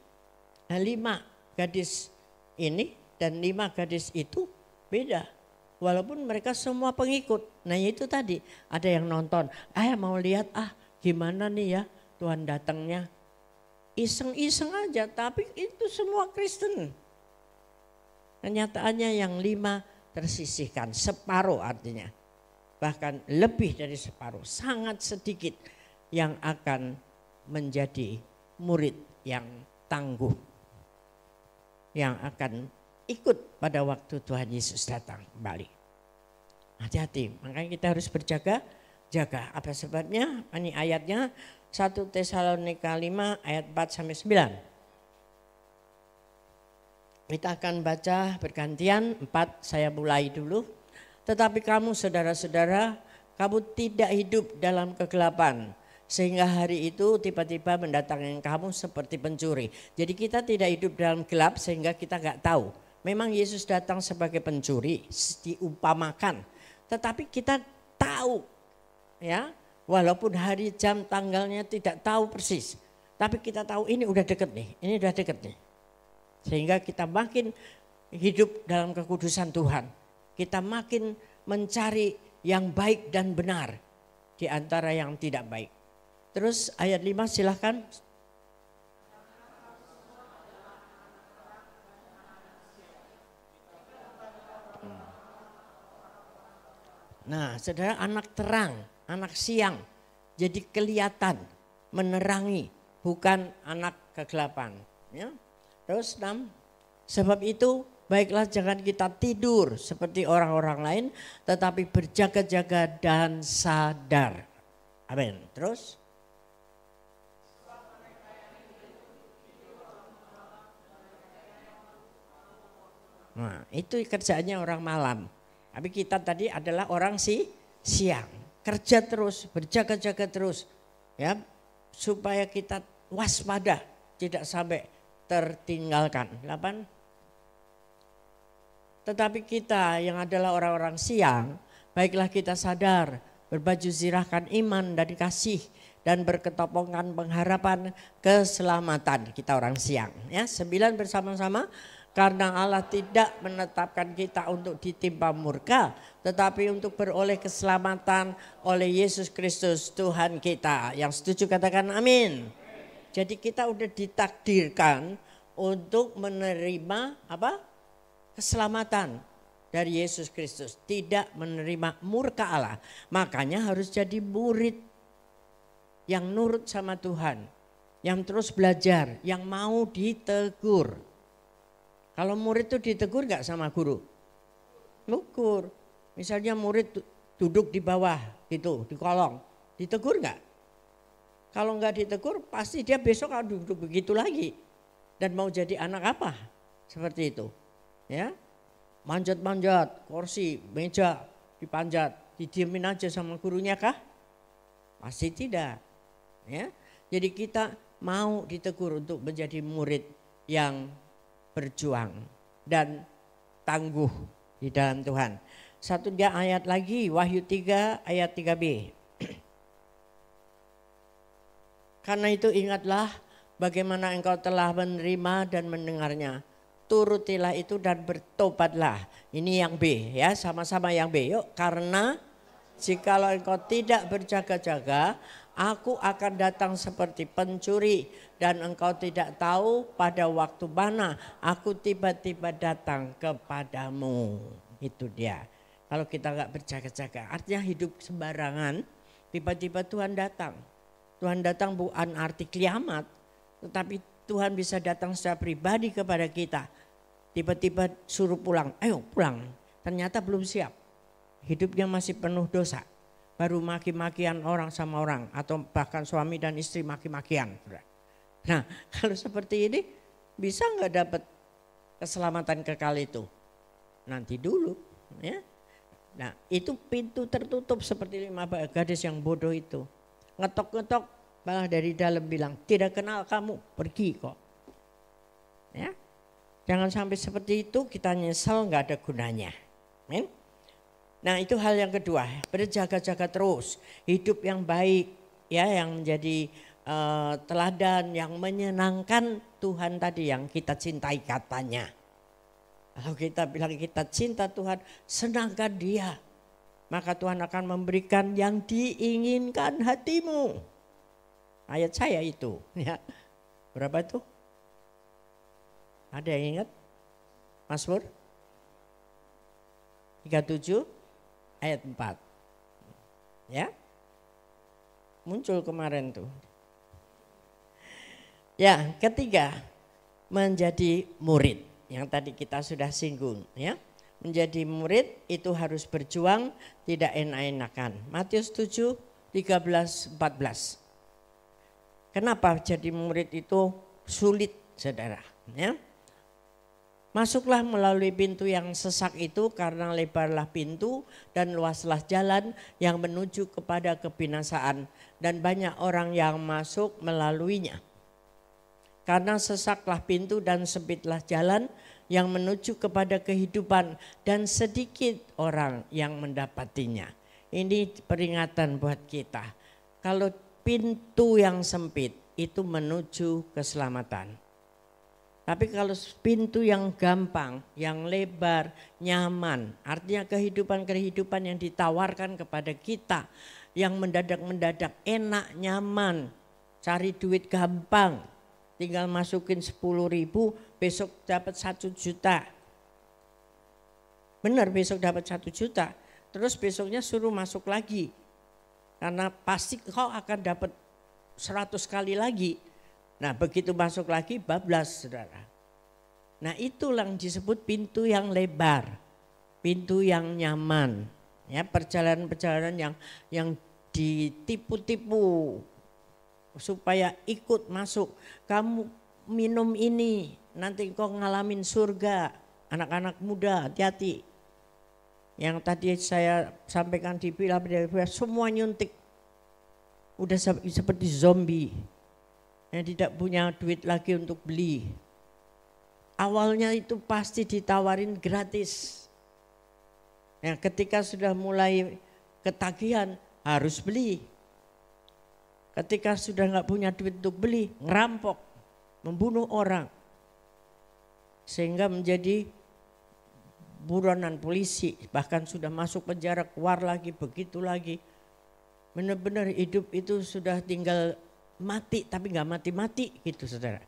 Nah 5 gadis ini dan 5 gadis itu beda. Walaupun mereka semua pengikut. Nah itu tadi ada yang nonton. Mau lihat gimana nih ya Tuhan datangnya. Iseng-iseng aja tapi itu semua Kristen. Kenyataannya yang 5 tersisihkan. Separuh artinya. Bahkan lebih dari separuh. Sangat sedikit yang akan menjadi murid yang tangguh yang akan ikut pada waktu Tuhan Yesus datang kembali. Hati-hati, makanya kita harus berjaga-jaga. Apa sebabnya? Ini ayatnya 1 Tesalonika 5 ayat 4 sampai 9. Kita akan baca bergantian 4, saya mulai dulu. Tetapi kamu saudara-saudara, kamu tidak hidup dalam kegelapan. Sehingga hari itu tiba-tiba mendatangi kamu seperti pencuri. Jadi kita tidak hidup dalam gelap sehingga kita gak tahu. Memang Yesus datang sebagai pencuri, diumpamakan. Tetapi kita tahu, ya, walaupun hari jam tanggalnya tidak tahu persis. Tapi kita tahu ini udah deket nih, ini udah deket nih. Sehingga kita makin hidup dalam kekudusan Tuhan. Kita makin mencari yang baik dan benar di antara yang tidak baik. Terus ayat 5 silahkan. Nah, saudara, anak terang, anak siang, jadi kelihatan, menerangi, bukan anak kegelapan. Ya. Terus 6, sebab itu baiklah jangan kita tidur seperti orang-orang lain, tetapi berjaga-jaga dan sadar. Amin. Terus. Nah, itu kerjaannya orang malam. Tapi kita tadi adalah orang siang. Kerja terus, berjaga-jaga terus. Ya, supaya kita waspada, tidak sampai tertinggalkan. 8. Tetapi kita yang adalah orang-orang siang, baiklah kita sadar, berbaju zirahkan iman dan kasih, dan berketopongkan pengharapan keselamatan. Kita orang siang. Ya, 9 bersama-sama. Karena Allah tidak menetapkan kita untuk ditimpa murka, tetapi untuk beroleh keselamatan oleh Yesus Kristus Tuhan kita. Yang setuju katakan amin. Jadi kita udah ditakdirkan untuk menerima apa? Keselamatan dari Yesus Kristus. Tidak menerima murka Allah. Makanya harus jadi murid yang nurut sama Tuhan. Yang terus belajar, yang mau ditegur. Kalau murid itu ditegur gak sama guru? Tegur. Misalnya murid duduk di bawah gitu, di kolong. Ditegur gak? Kalau gak ditegur pasti dia besok akan duduk begitu lagi. Dan mau jadi anak apa? Seperti itu. Ya, manjat-manjat, kursi, meja dipanjat. Didiemin aja sama gurunya kah? Pasti tidak. Ya, jadi kita mau ditegur untuk menjadi murid yang berjuang dan tangguh di dalam Tuhan. Satu dia ayat lagi, Wahyu 3 ayat 3b. Karena itu ingatlah bagaimana engkau telah menerima dan mendengarnya. Turutilah itu dan bertobatlah. Ini yang B ya, sama-sama yang B. Yuk, karena jikalau engkau tidak berjaga-jaga, aku akan datang seperti pencuri dan engkau tidak tahu pada waktu mana aku tiba-tiba datang kepadamu. Itu dia. Kalau kita gak berjaga-jaga, artinya hidup sembarangan, tiba-tiba Tuhan datang. Tuhan datang bukan arti kiamat, tetapi Tuhan bisa datang secara pribadi kepada kita. Tiba-tiba suruh pulang, ayo pulang. Ternyata belum siap, hidupnya masih penuh dosa. Baru maki-makian orang sama orang atau bahkan suami dan istri maki-makian. Nah, kalau seperti ini bisa nggak dapat keselamatan kekal itu? Nanti dulu, ya. Nah, itu pintu tertutup seperti 5 gadis yang bodoh itu. Ngetok-ngetok malah dari dalam bilang, tidak kenal kamu, pergi kok. Ya, jangan sampai seperti itu, kita nyesel nggak ada gunanya. Amin. Nah, itu hal yang kedua, berjaga-jaga terus, hidup yang baik, ya, yang menjadi teladan, yang menyenangkan Tuhan tadi yang kita cintai katanya. Kalau kita bilang kita cinta Tuhan, senangkan Dia, maka Tuhan akan memberikan yang diinginkan hatimu. Ayat saya itu, ya, berapa itu? Ada yang ingat? Mazmur 37 ayat 4. Ya. Muncul kemarin tuh. Ya, ketiga, menjadi murid. Yang tadi kita sudah singgung ya. Menjadi murid itu harus berjuang, tidak enak-enakan. Matius 7, 13, 14. Kenapa jadi murid itu sulit, saudara? Ya. Masuklah melalui pintu yang sesak itu karena lebarlah pintu dan luaslah jalan yang menuju kepada kebinasaan. Dan banyak orang yang masuk melaluinya. Karena sesaklah pintu dan sempitlah jalan yang menuju kepada kehidupan dan sedikit orang yang mendapatinya. Ini peringatan buat kita. Kalau pintu yang sempit itu menuju keselamatan. Tapi kalau pintu yang gampang, yang lebar, nyaman, artinya kehidupan-kehidupan yang ditawarkan kepada kita, yang mendadak-mendadak enak, nyaman, cari duit gampang, tinggal masukin 10.000, besok dapat 1 juta. Benar, besok dapat 1 juta, terus besoknya suruh masuk lagi. Karena pasti kau akan dapat 100 kali lagi. Nah begitu masuk lagi bablas, saudara. Nah itulah yang disebut pintu yang lebar, pintu yang nyaman. Ya, perjalanan-perjalanan yang ditipu-tipu supaya ikut masuk. Kamu minum ini, nanti kau ngalamin surga. Anak-anak muda, hati-hati. Yang tadi saya sampaikan di Pilar semua nyuntik. Udah seperti zombie. Yang tidak punya duit lagi untuk beli. Awalnya itu pasti ditawarin gratis. Ya, ketika sudah mulai ketagihan harus beli. Ketika sudah nggak punya duit untuk beli, ngerampok, membunuh orang. Sehingga menjadi buronan polisi, bahkan sudah masuk penjara, keluar lagi, begitu lagi. Benar-benar hidup itu sudah tinggal mati tapi nggak mati-mati gitu, saudara.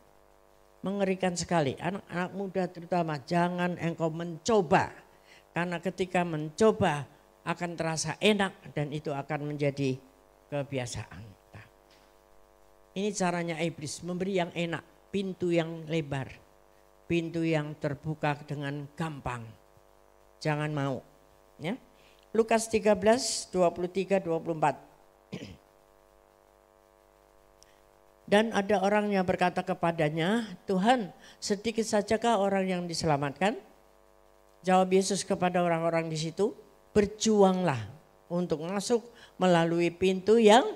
Mengerikan sekali. Anak-anak muda terutama jangan engkau mencoba. Karena ketika mencoba akan terasa enak dan itu akan menjadi kebiasaan. Nah, ini caranya iblis, memberi yang enak, pintu yang lebar, pintu yang terbuka dengan gampang. Jangan mau. Ya. Lukas 13, 23, 24. Dan ada orang yang berkata kepadanya, Tuhan, sedikit sajakah orang yang diselamatkan? Jawab Yesus kepada orang-orang di situ, berjuanglah untuk masuk melalui pintu yang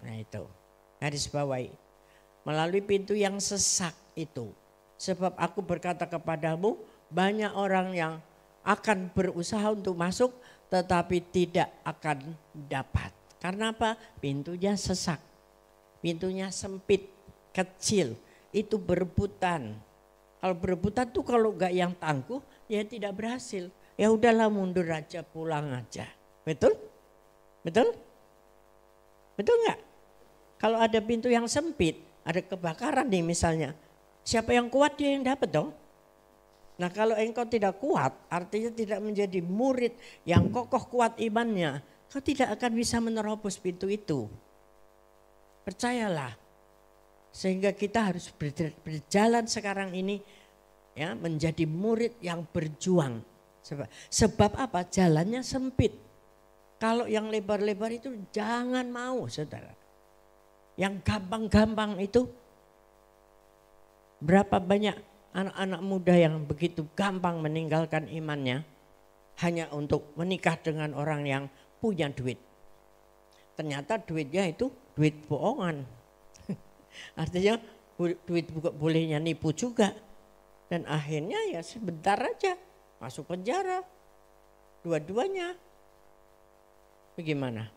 nah itu, garis bawahi, melalui pintu yang sesak itu. Sebab aku berkata kepadamu, banyak orang yang akan berusaha untuk masuk tetapi tidak akan dapat. Karena apa? Pintunya sesak, pintunya sempit, kecil, itu berebutan. Kalau berebutan tuh kalau enggak yang tangguh ya tidak berhasil. Ya udahlah mundur aja, pulang aja. Betul? Betul? Betul enggak? Kalau ada pintu yang sempit, ada kebakaran nih misalnya. Siapa yang kuat dia yang dapat dong. Nah kalau engkau tidak kuat artinya tidak menjadi murid yang kokoh kuat imannya. Kau tidak akan bisa menerobos pintu itu. Percayalah. Sehingga kita harus berjalan sekarang ini ya menjadi murid yang berjuang. Sebab apa? Jalannya sempit. Kalau yang lebar-lebar itu jangan mau, saudara. Yang gampang-gampang itu berapa banyak anak-anak muda yang begitu gampang meninggalkan imannya hanya untuk menikah dengan orang yang punya duit. Ternyata duitnya itu duit bohongan. Artinya duit bolehnya nipu juga. Dan akhirnya ya sebentar aja masuk penjara. Dua-duanya. Bagaimana?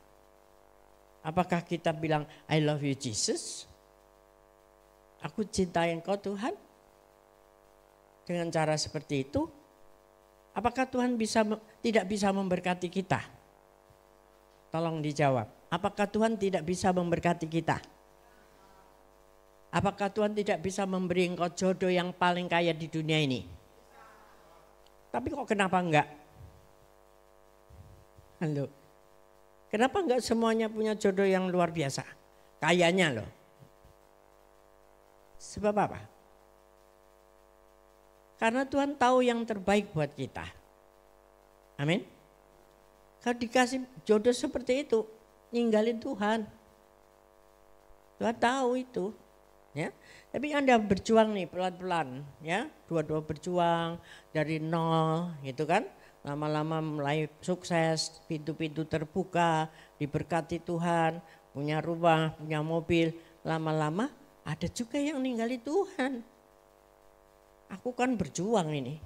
Apakah kita bilang I love you Jesus? Aku cintai Engkau Tuhan. Dengan cara seperti itu. Apakah Tuhan tidak bisa memberkati kita? Tolong dijawab. Apakah Tuhan tidak bisa memberkati kita? Apakah Tuhan tidak bisa memberi engkau jodoh yang paling kaya di dunia ini? Tapi kok kenapa enggak? Halo. Kenapa enggak semuanya punya jodoh yang luar biasa? Kayanya loh. Sebab apa? Karena Tuhan tahu yang terbaik buat kita. Amin. Kalau dikasih jodoh seperti itu, ninggalin Tuhan. Tuhan tahu itu. Ya. Tapi Anda berjuang nih pelan-pelan, ya. Dua-dua berjuang dari nol, gitu kan. Lama-lama mulai sukses, pintu-pintu terbuka, diberkati Tuhan, punya rumah, punya mobil. Lama-lama ada juga yang ninggalin Tuhan. Aku kan berjuang ini,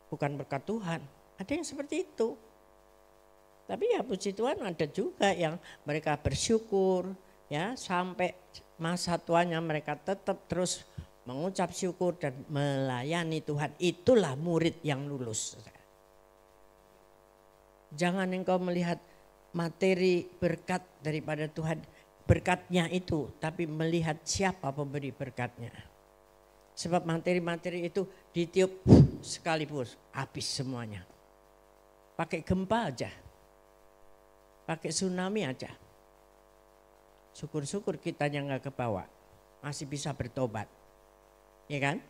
bukan berkat Tuhan. Ada yang seperti itu. Tapi ya puji Tuhan ada juga yang mereka bersyukur, ya sampai masa tuanya mereka tetap terus mengucap syukur dan melayani Tuhan. Itulah murid yang lulus. Jangan engkau melihat materi berkat daripada Tuhan, berkatnya itu, tapi melihat siapa pemberi berkatnya. Sebab materi-materi itu ditiup sekaligus habis semuanya. Pakai gempa aja, pakai tsunami aja. Syukur-syukur kita yang gak kebawa, masih bisa bertobat. Ya kan?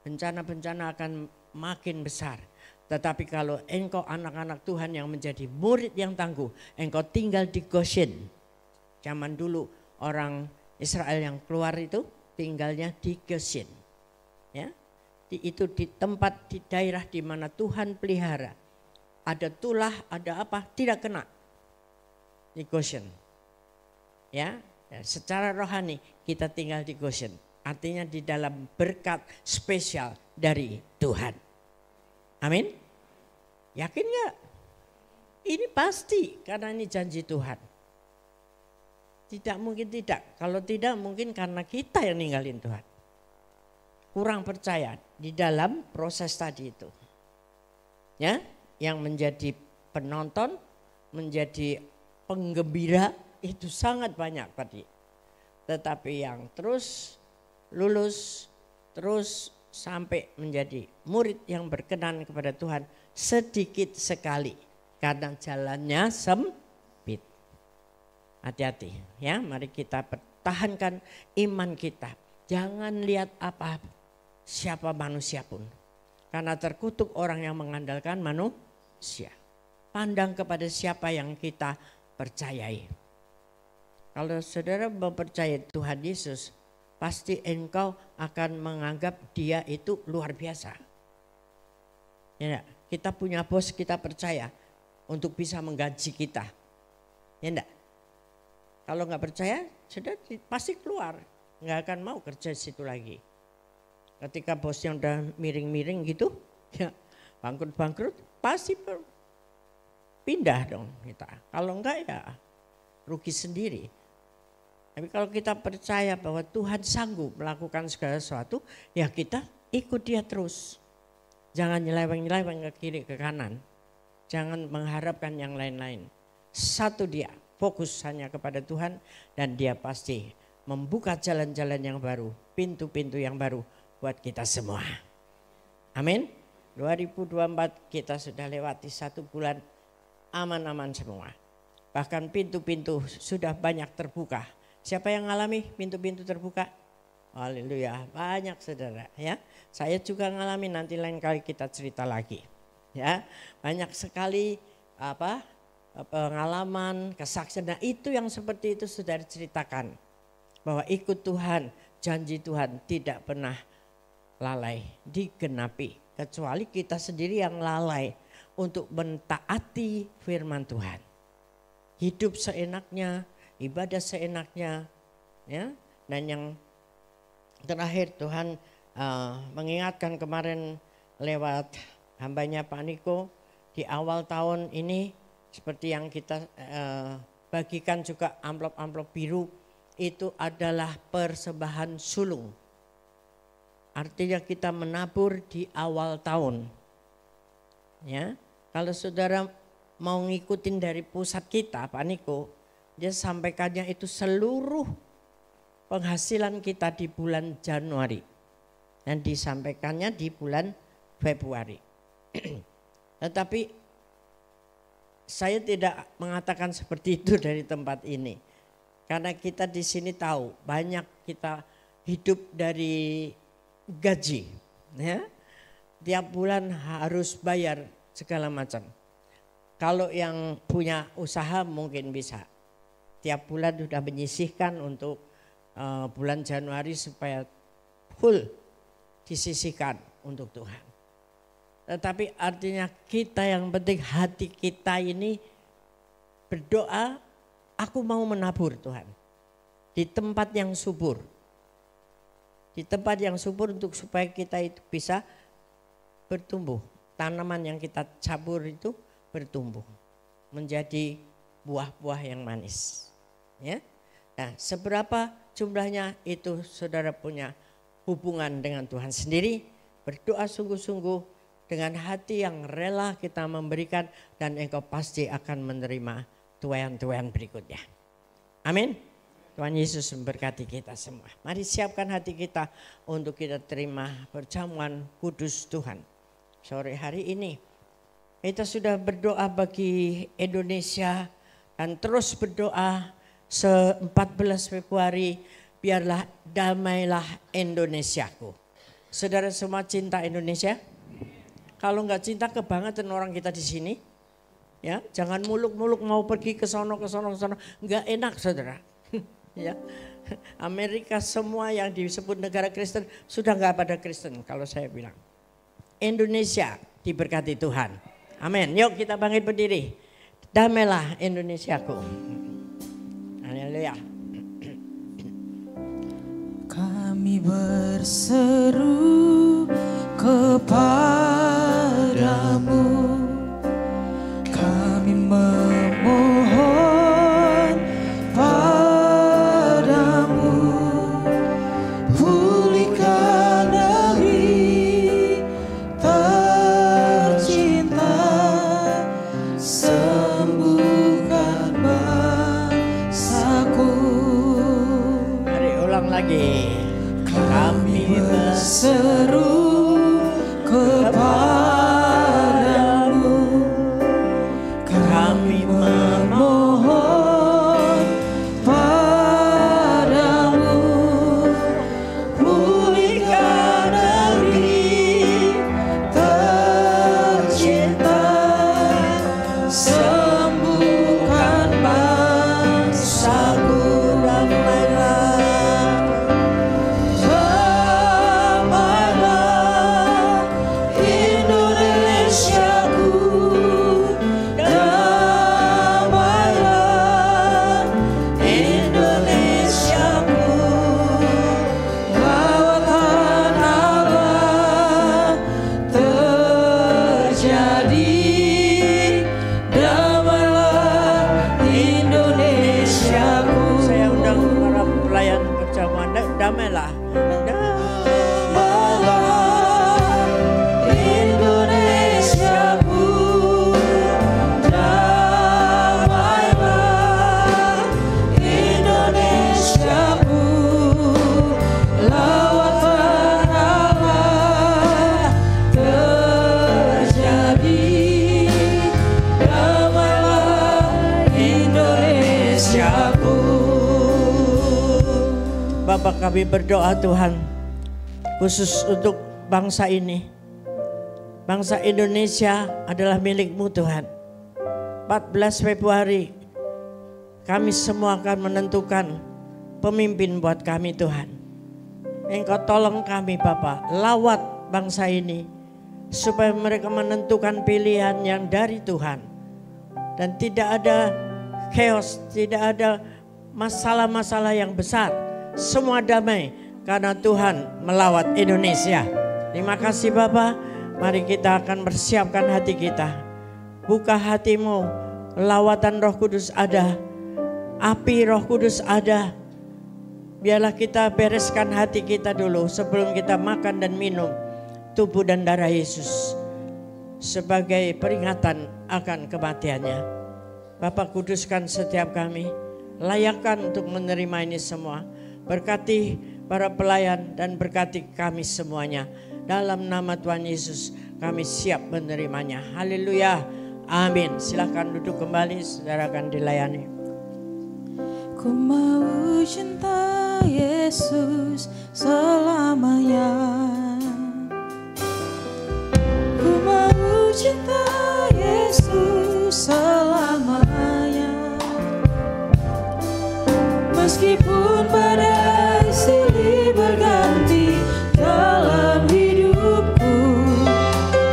Bencana-bencana akan makin besar. Tetapi kalau engkau anak-anak Tuhan yang menjadi murid yang tangguh, engkau tinggal di Goshen. Zaman dulu orang Israel yang keluar itu tinggalnya di Goshen. Ya, itu di tempat di daerah di mana Tuhan pelihara. Ada tulah, ada apa, tidak kena di Goshen. Ya, secara rohani kita tinggal di Goshen. Artinya di dalam berkat spesial dari Tuhan. Amin. Yakin gak? Ini pasti karena ini janji Tuhan. Tidak mungkin tidak. Kalau tidak mungkin karena kita yang ninggalin Tuhan. Kurang percaya di dalam proses tadi itu. Ya, yang menjadi penonton, menjadi penggembira itu sangat banyak tadi. Tetapi yang terus lulus, terus sampai menjadi murid yang berkenan kepada Tuhan sedikit sekali. Karena jalannya sempit. Hati-hati ya, mari kita pertahankan iman kita. Jangan lihat apa siapa manusia pun. Karena terkutuk orang yang mengandalkan manusia. Pandang kepada siapa yang kita percayai. Kalau saudara mempercayai Tuhan Yesus, pasti engkau akan menganggap dia itu luar biasa. Ya, kita punya bos, kita percaya untuk bisa menggaji kita. Ya enggak? Kalau nggak percaya, sudah pasti keluar. Nggak akan mau kerja di situ lagi. Ketika bosnya udah miring-miring gitu, ya bangkrut-bangkrut, pasti pindah dong kita. Kalau enggak ya rugi sendiri. Tapi kalau kita percaya bahwa Tuhan sanggup melakukan segala sesuatu, ya kita ikut dia terus. Jangan nyeleweng-nyeleweng ke kiri ke kanan. Jangan mengharapkan yang lain-lain. Satu dia, fokus hanya kepada Tuhan dan dia pasti membuka jalan-jalan yang baru, pintu-pintu yang baru buat kita semua. Amin. 2024 kita sudah lewati 1 bulan aman-aman semua. Bahkan pintu-pintu sudah banyak terbuka. Siapa yang ngalami pintu-pintu terbuka? Haleluya, banyak saudara ya. Saya juga ngalami, nanti lain kali kita cerita lagi. Ya, banyak sekali pengalaman, kesaksian. Nah, itu yang seperti itu sudah diceritakan. Bahwa ikut Tuhan, janji Tuhan tidak pernah lalai digenapi. Kecuali kita sendiri yang lalai untuk mentaati firman Tuhan. Hidup seenaknya, ibadah seenaknya, ya. Dan yang terakhir Tuhan mengingatkan kemarin lewat hambanya Pak Niko di awal tahun ini, seperti yang kita bagikan juga amplop-amplop biru, itu adalah persembahan sulung. Artinya kita menabur di awal tahun. Ya, kalau saudara mau ngikutin dari pusat kita, Pak Niko, dia sampaikannya itu seluruh penghasilan kita di bulan Januari dan disampaikannya di bulan Februari. Tetapi saya tidak mengatakan seperti itu dari tempat ini, karena kita di sini tahu banyak kita hidup dari gaji, ya. Tiap bulan harus bayar segala macam. Kalau yang punya usaha mungkin bisa. Tiap bulan sudah menyisihkan untuk bulan Januari supaya full disisihkan untuk Tuhan. Tetapi artinya kita yang penting hati kita ini berdoa, aku mau menabur Tuhan. Di tempat yang subur. Di tempat yang subur untuk supaya kita itu bisa bertumbuh. Tanaman yang kita cabur itu bertumbuh. Menjadi buah-buah yang manis. Ya. Nah, seberapa jumlahnya itu saudara punya hubungan dengan Tuhan sendiri. Berdoa sungguh-sungguh dengan hati yang rela kita memberikan. Dan engkau pasti akan menerima tuaian-tuaian berikutnya. Amin. Tuhan Yesus memberkati kita semua. Mari siapkan hati kita untuk kita terima perjamuan kudus Tuhan. Sore hari ini kita sudah berdoa bagi Indonesia dan terus berdoa 14 Februari biarlah damailah Indonesiaku. Saudara semua cinta Indonesia? Kalau nggak cinta kebangetan orang kita di sini. Ya, jangan muluk-muluk mau pergi ke sono. Nggak enak saudara. Ya, Amerika semua yang disebut negara Kristen sudah nggak pada Kristen kalau saya bilang. Indonesia diberkati Tuhan. Amin. Yuk kita bangkit berdiri. Damailah Indonesiaku. Haleluya. Kami berseru kepadamu. Kami memohon padamu. Pulihkan negeri tercinta. Sembuhkan bangsaku. Mari ulang lagi. Kami berseru kepadamu. Kami memohon padamu. Pulihkan negeri tercinta. Sembuhkan bangsaku. Damailah. Bapak kami berdoa Tuhan khusus untuk bangsa ini. Bangsa Indonesia adalah milik-Mu Tuhan. 14 Februari kami semua akan menentukan pemimpin buat kami Tuhan. Engkau tolong kami Bapak, lawat bangsa ini supaya mereka menentukan pilihan yang dari Tuhan. Dan tidak ada chaos, tidak ada masalah-masalah yang besar. Semua damai karena Tuhan melawat Indonesia. Terima kasih Bapak. Mari kita akan persiapkan hati kita. Buka hatimu, lawatan Roh Kudus ada. Api Roh Kudus ada. Biarlah kita bereskan hati kita dulu sebelum kita makan dan minum tubuh dan darah Yesus. Sebagai peringatan akan kematiannya. Bapak kuduskan setiap kami. Layakkan untuk menerima ini semua. Berkati para pelayan dan berkati kami semuanya. Dalam nama Tuhan Yesus kami siap menerimanya. Haleluya. Amin. Silakan duduk kembali, saudara akan dilayani. Ku mau cinta Yesus selamanya. Ku mau cinta Yesus selamanya. Meskipun badai silih berganti dalam hidupku,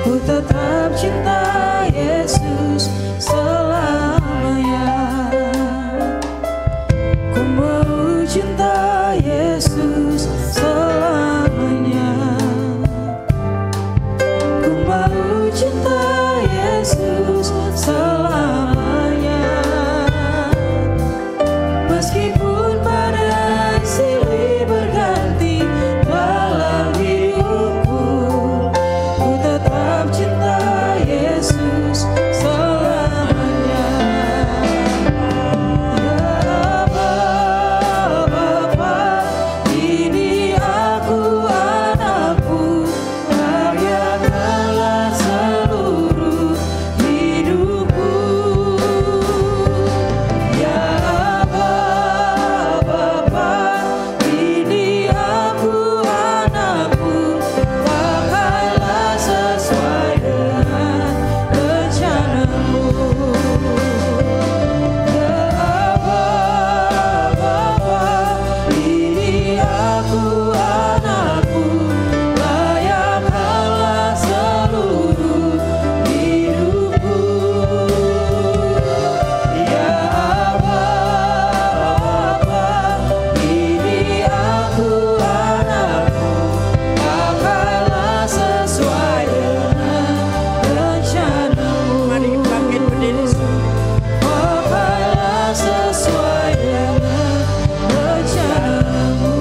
ku tetap cinta Yesus selamanya. Ku mau cinta Yesus selamanya. Ku mau cinta Yesus selamanya. Meskipun badai silih berganti dalam hidupku, ku tetap cinta Yesus selamanya. Ya Bapa, ini aku anakmu, layankanlah seluruh hidupku. Ya Bapa, ini aku anakmu, pakailah sesuai dengan rencanamu. Ya Bapa, ini aku anakmu, layakkanlah seluruh hidupku. Ya Bapa, ini aku anakmu, pakailah sesuai dengan rencanamu. Mari kita bangkit berdiri. Pakailah sesuai dengan rencanamu.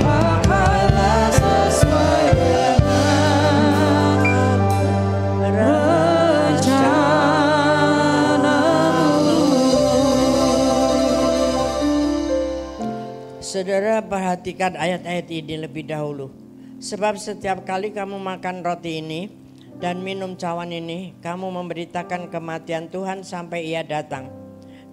Pakailah sesuai dengan rencanamu. Saudara, perhatikan ayat-ayat ini lebih dahulu. Sebab setiap kali kamu makan roti ini dan minum cawan ini, kamu memberitakan kematian Tuhan sampai Ia datang.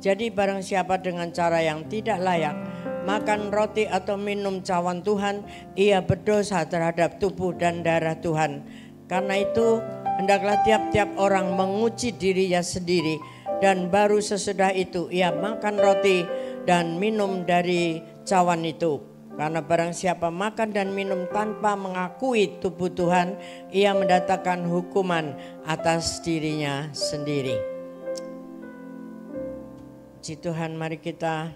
Jadi barang siapa dengan cara yang tidak layak makan roti atau minum cawan Tuhan, ia berdosa terhadap tubuh dan darah Tuhan. Karena itu hendaklah tiap-tiap orang menguji dirinya sendiri, dan baru sesudah itu ia makan roti dan minum dari cawan itu. Karena barang siapa makan dan minum tanpa mengakui tubuh Tuhan, ia mendatangkan hukuman atas dirinya sendiri. Puji Tuhan, mari kita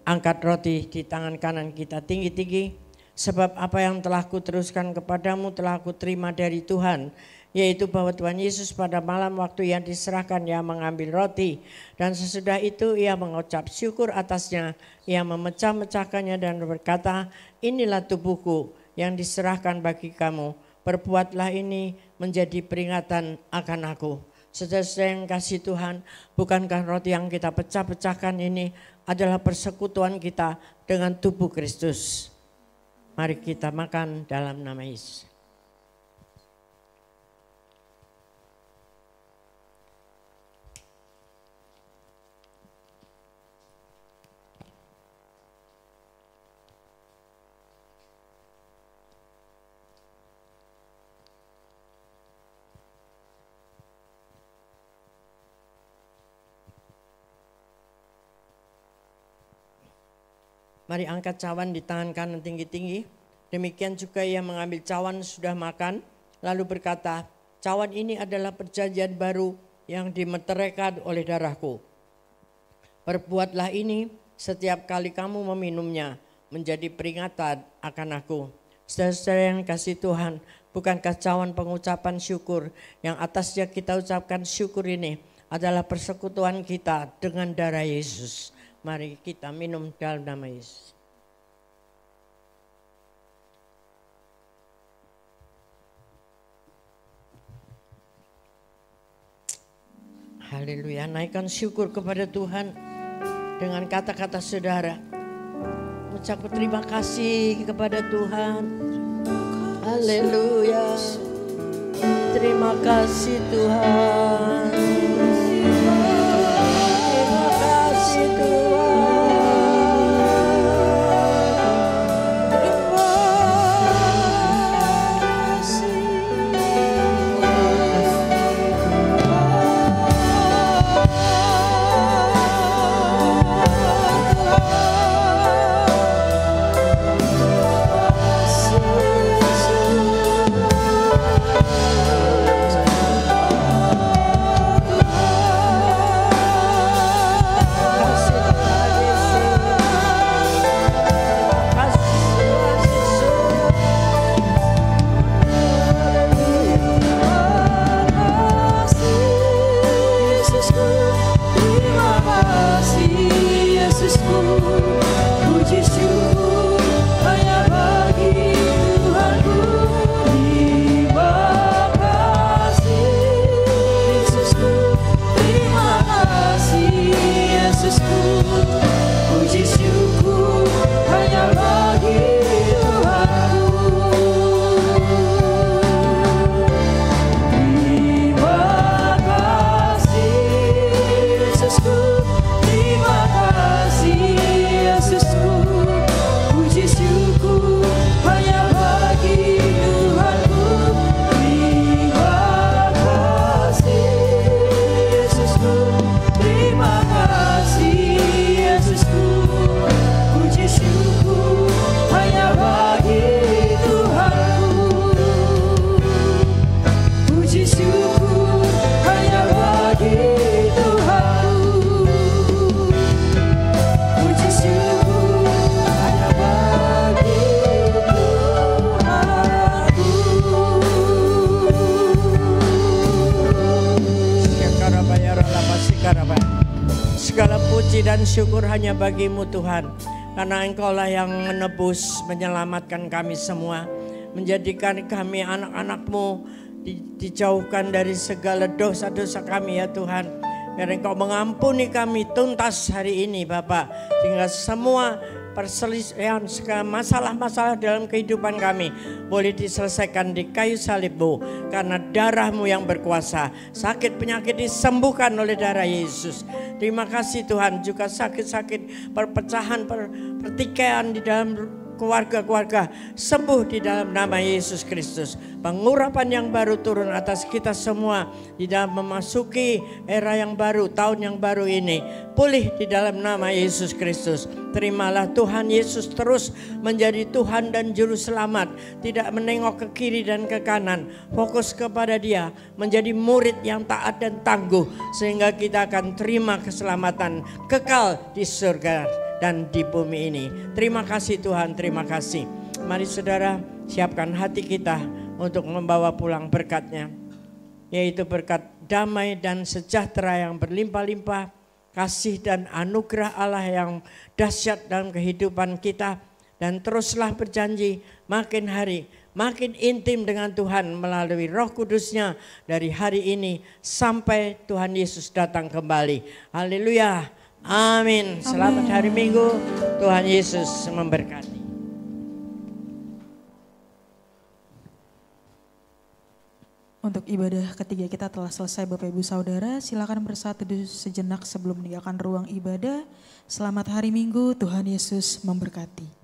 angkat roti di tangan kanan kita tinggi-tinggi. Sebab apa yang telah kuteruskan kepadamu telah kuterima dari Tuhan, yaitu bahwa Tuhan Yesus pada malam waktu yang diserahkan ia mengambil roti, dan sesudah itu ia mengucap syukur atasnya, ia memecah-mecahkannya dan berkata, inilah tubuhku yang diserahkan bagi kamu, perbuatlah ini menjadi peringatan akan aku. Saudara-saudara yang kasih Tuhan, bukankah roti yang kita pecah-pecahkan ini adalah persekutuan kita dengan tubuh Kristus? Mari kita makan dalam nama Yesus. Mari angkat cawan di tangan kanan tinggi-tinggi. Demikian juga ia mengambil cawan sudah makan, lalu berkata, cawan ini adalah perjanjian baru yang dimeteraikan oleh darahku. Perbuatlah ini setiap kali kamu meminumnya, menjadi peringatan akan aku. Saudara-saudara yang kasih Tuhan, bukankah cawan pengucapan syukur yang atasnya kita ucapkan syukur ini adalah persekutuan kita dengan darah Yesus. Mari kita minum dalam nama Yesus. Haleluya, naikkan syukur kepada Tuhan dengan kata-kata saudara. Ucap terima kasih kepada Tuhan. Haleluya, terima kasih Tuhan. Terima kasih puji dan syukur hanya bagimu Tuhan. Karena Engkaulah yang menebus, menyelamatkan kami semua. Menjadikan kami anak-anak-Mu dijauhkan dari segala dosa-dosa kami ya Tuhan. Biar Engkau mengampuni kami tuntas hari ini Bapa. Sehingga semua perselisihan, masalah-masalah dalam kehidupan kami boleh diselesaikan di kayu salib-Mu. Karena darah-Mu yang berkuasa. Sakit penyakit disembuhkan oleh darah Yesus. Terima kasih Tuhan, juga sakit-sakit perpecahan, pertikaian di dalam keluarga-keluarga sembuh di dalam nama Yesus Kristus. Pengurapan yang baru turun atas kita semua di dalam memasuki era yang baru, tahun yang baru ini. Pulih di dalam nama Yesus Kristus. Terimalah Tuhan Yesus terus menjadi Tuhan dan Juru Selamat. Tidak menengok ke kiri dan ke kanan. Fokus kepada Dia. Menjadi murid yang taat dan tangguh. Sehingga kita akan terima keselamatan kekal di surga dan di bumi ini. Terima kasih Tuhan, terima kasih. Mari saudara siapkan hati kita untuk membawa pulang berkat-Nya. Yaitu berkat damai dan sejahtera yang berlimpah-limpah. Kasih dan anugerah Allah yang dahsyat dalam kehidupan kita. Dan teruslah berjanji makin hari makin intim dengan Tuhan melalui Roh Kudus-Nya dari hari ini sampai Tuhan Yesus datang kembali. Haleluya. Amin. Selamat hari Minggu. Tuhan Yesus memberkati. Untuk ibadah ketiga kita telah selesai Bapak Ibu Saudara. Silakan bersatu sejenak sebelum meninggalkan ruang ibadah. Selamat hari Minggu. Tuhan Yesus memberkati.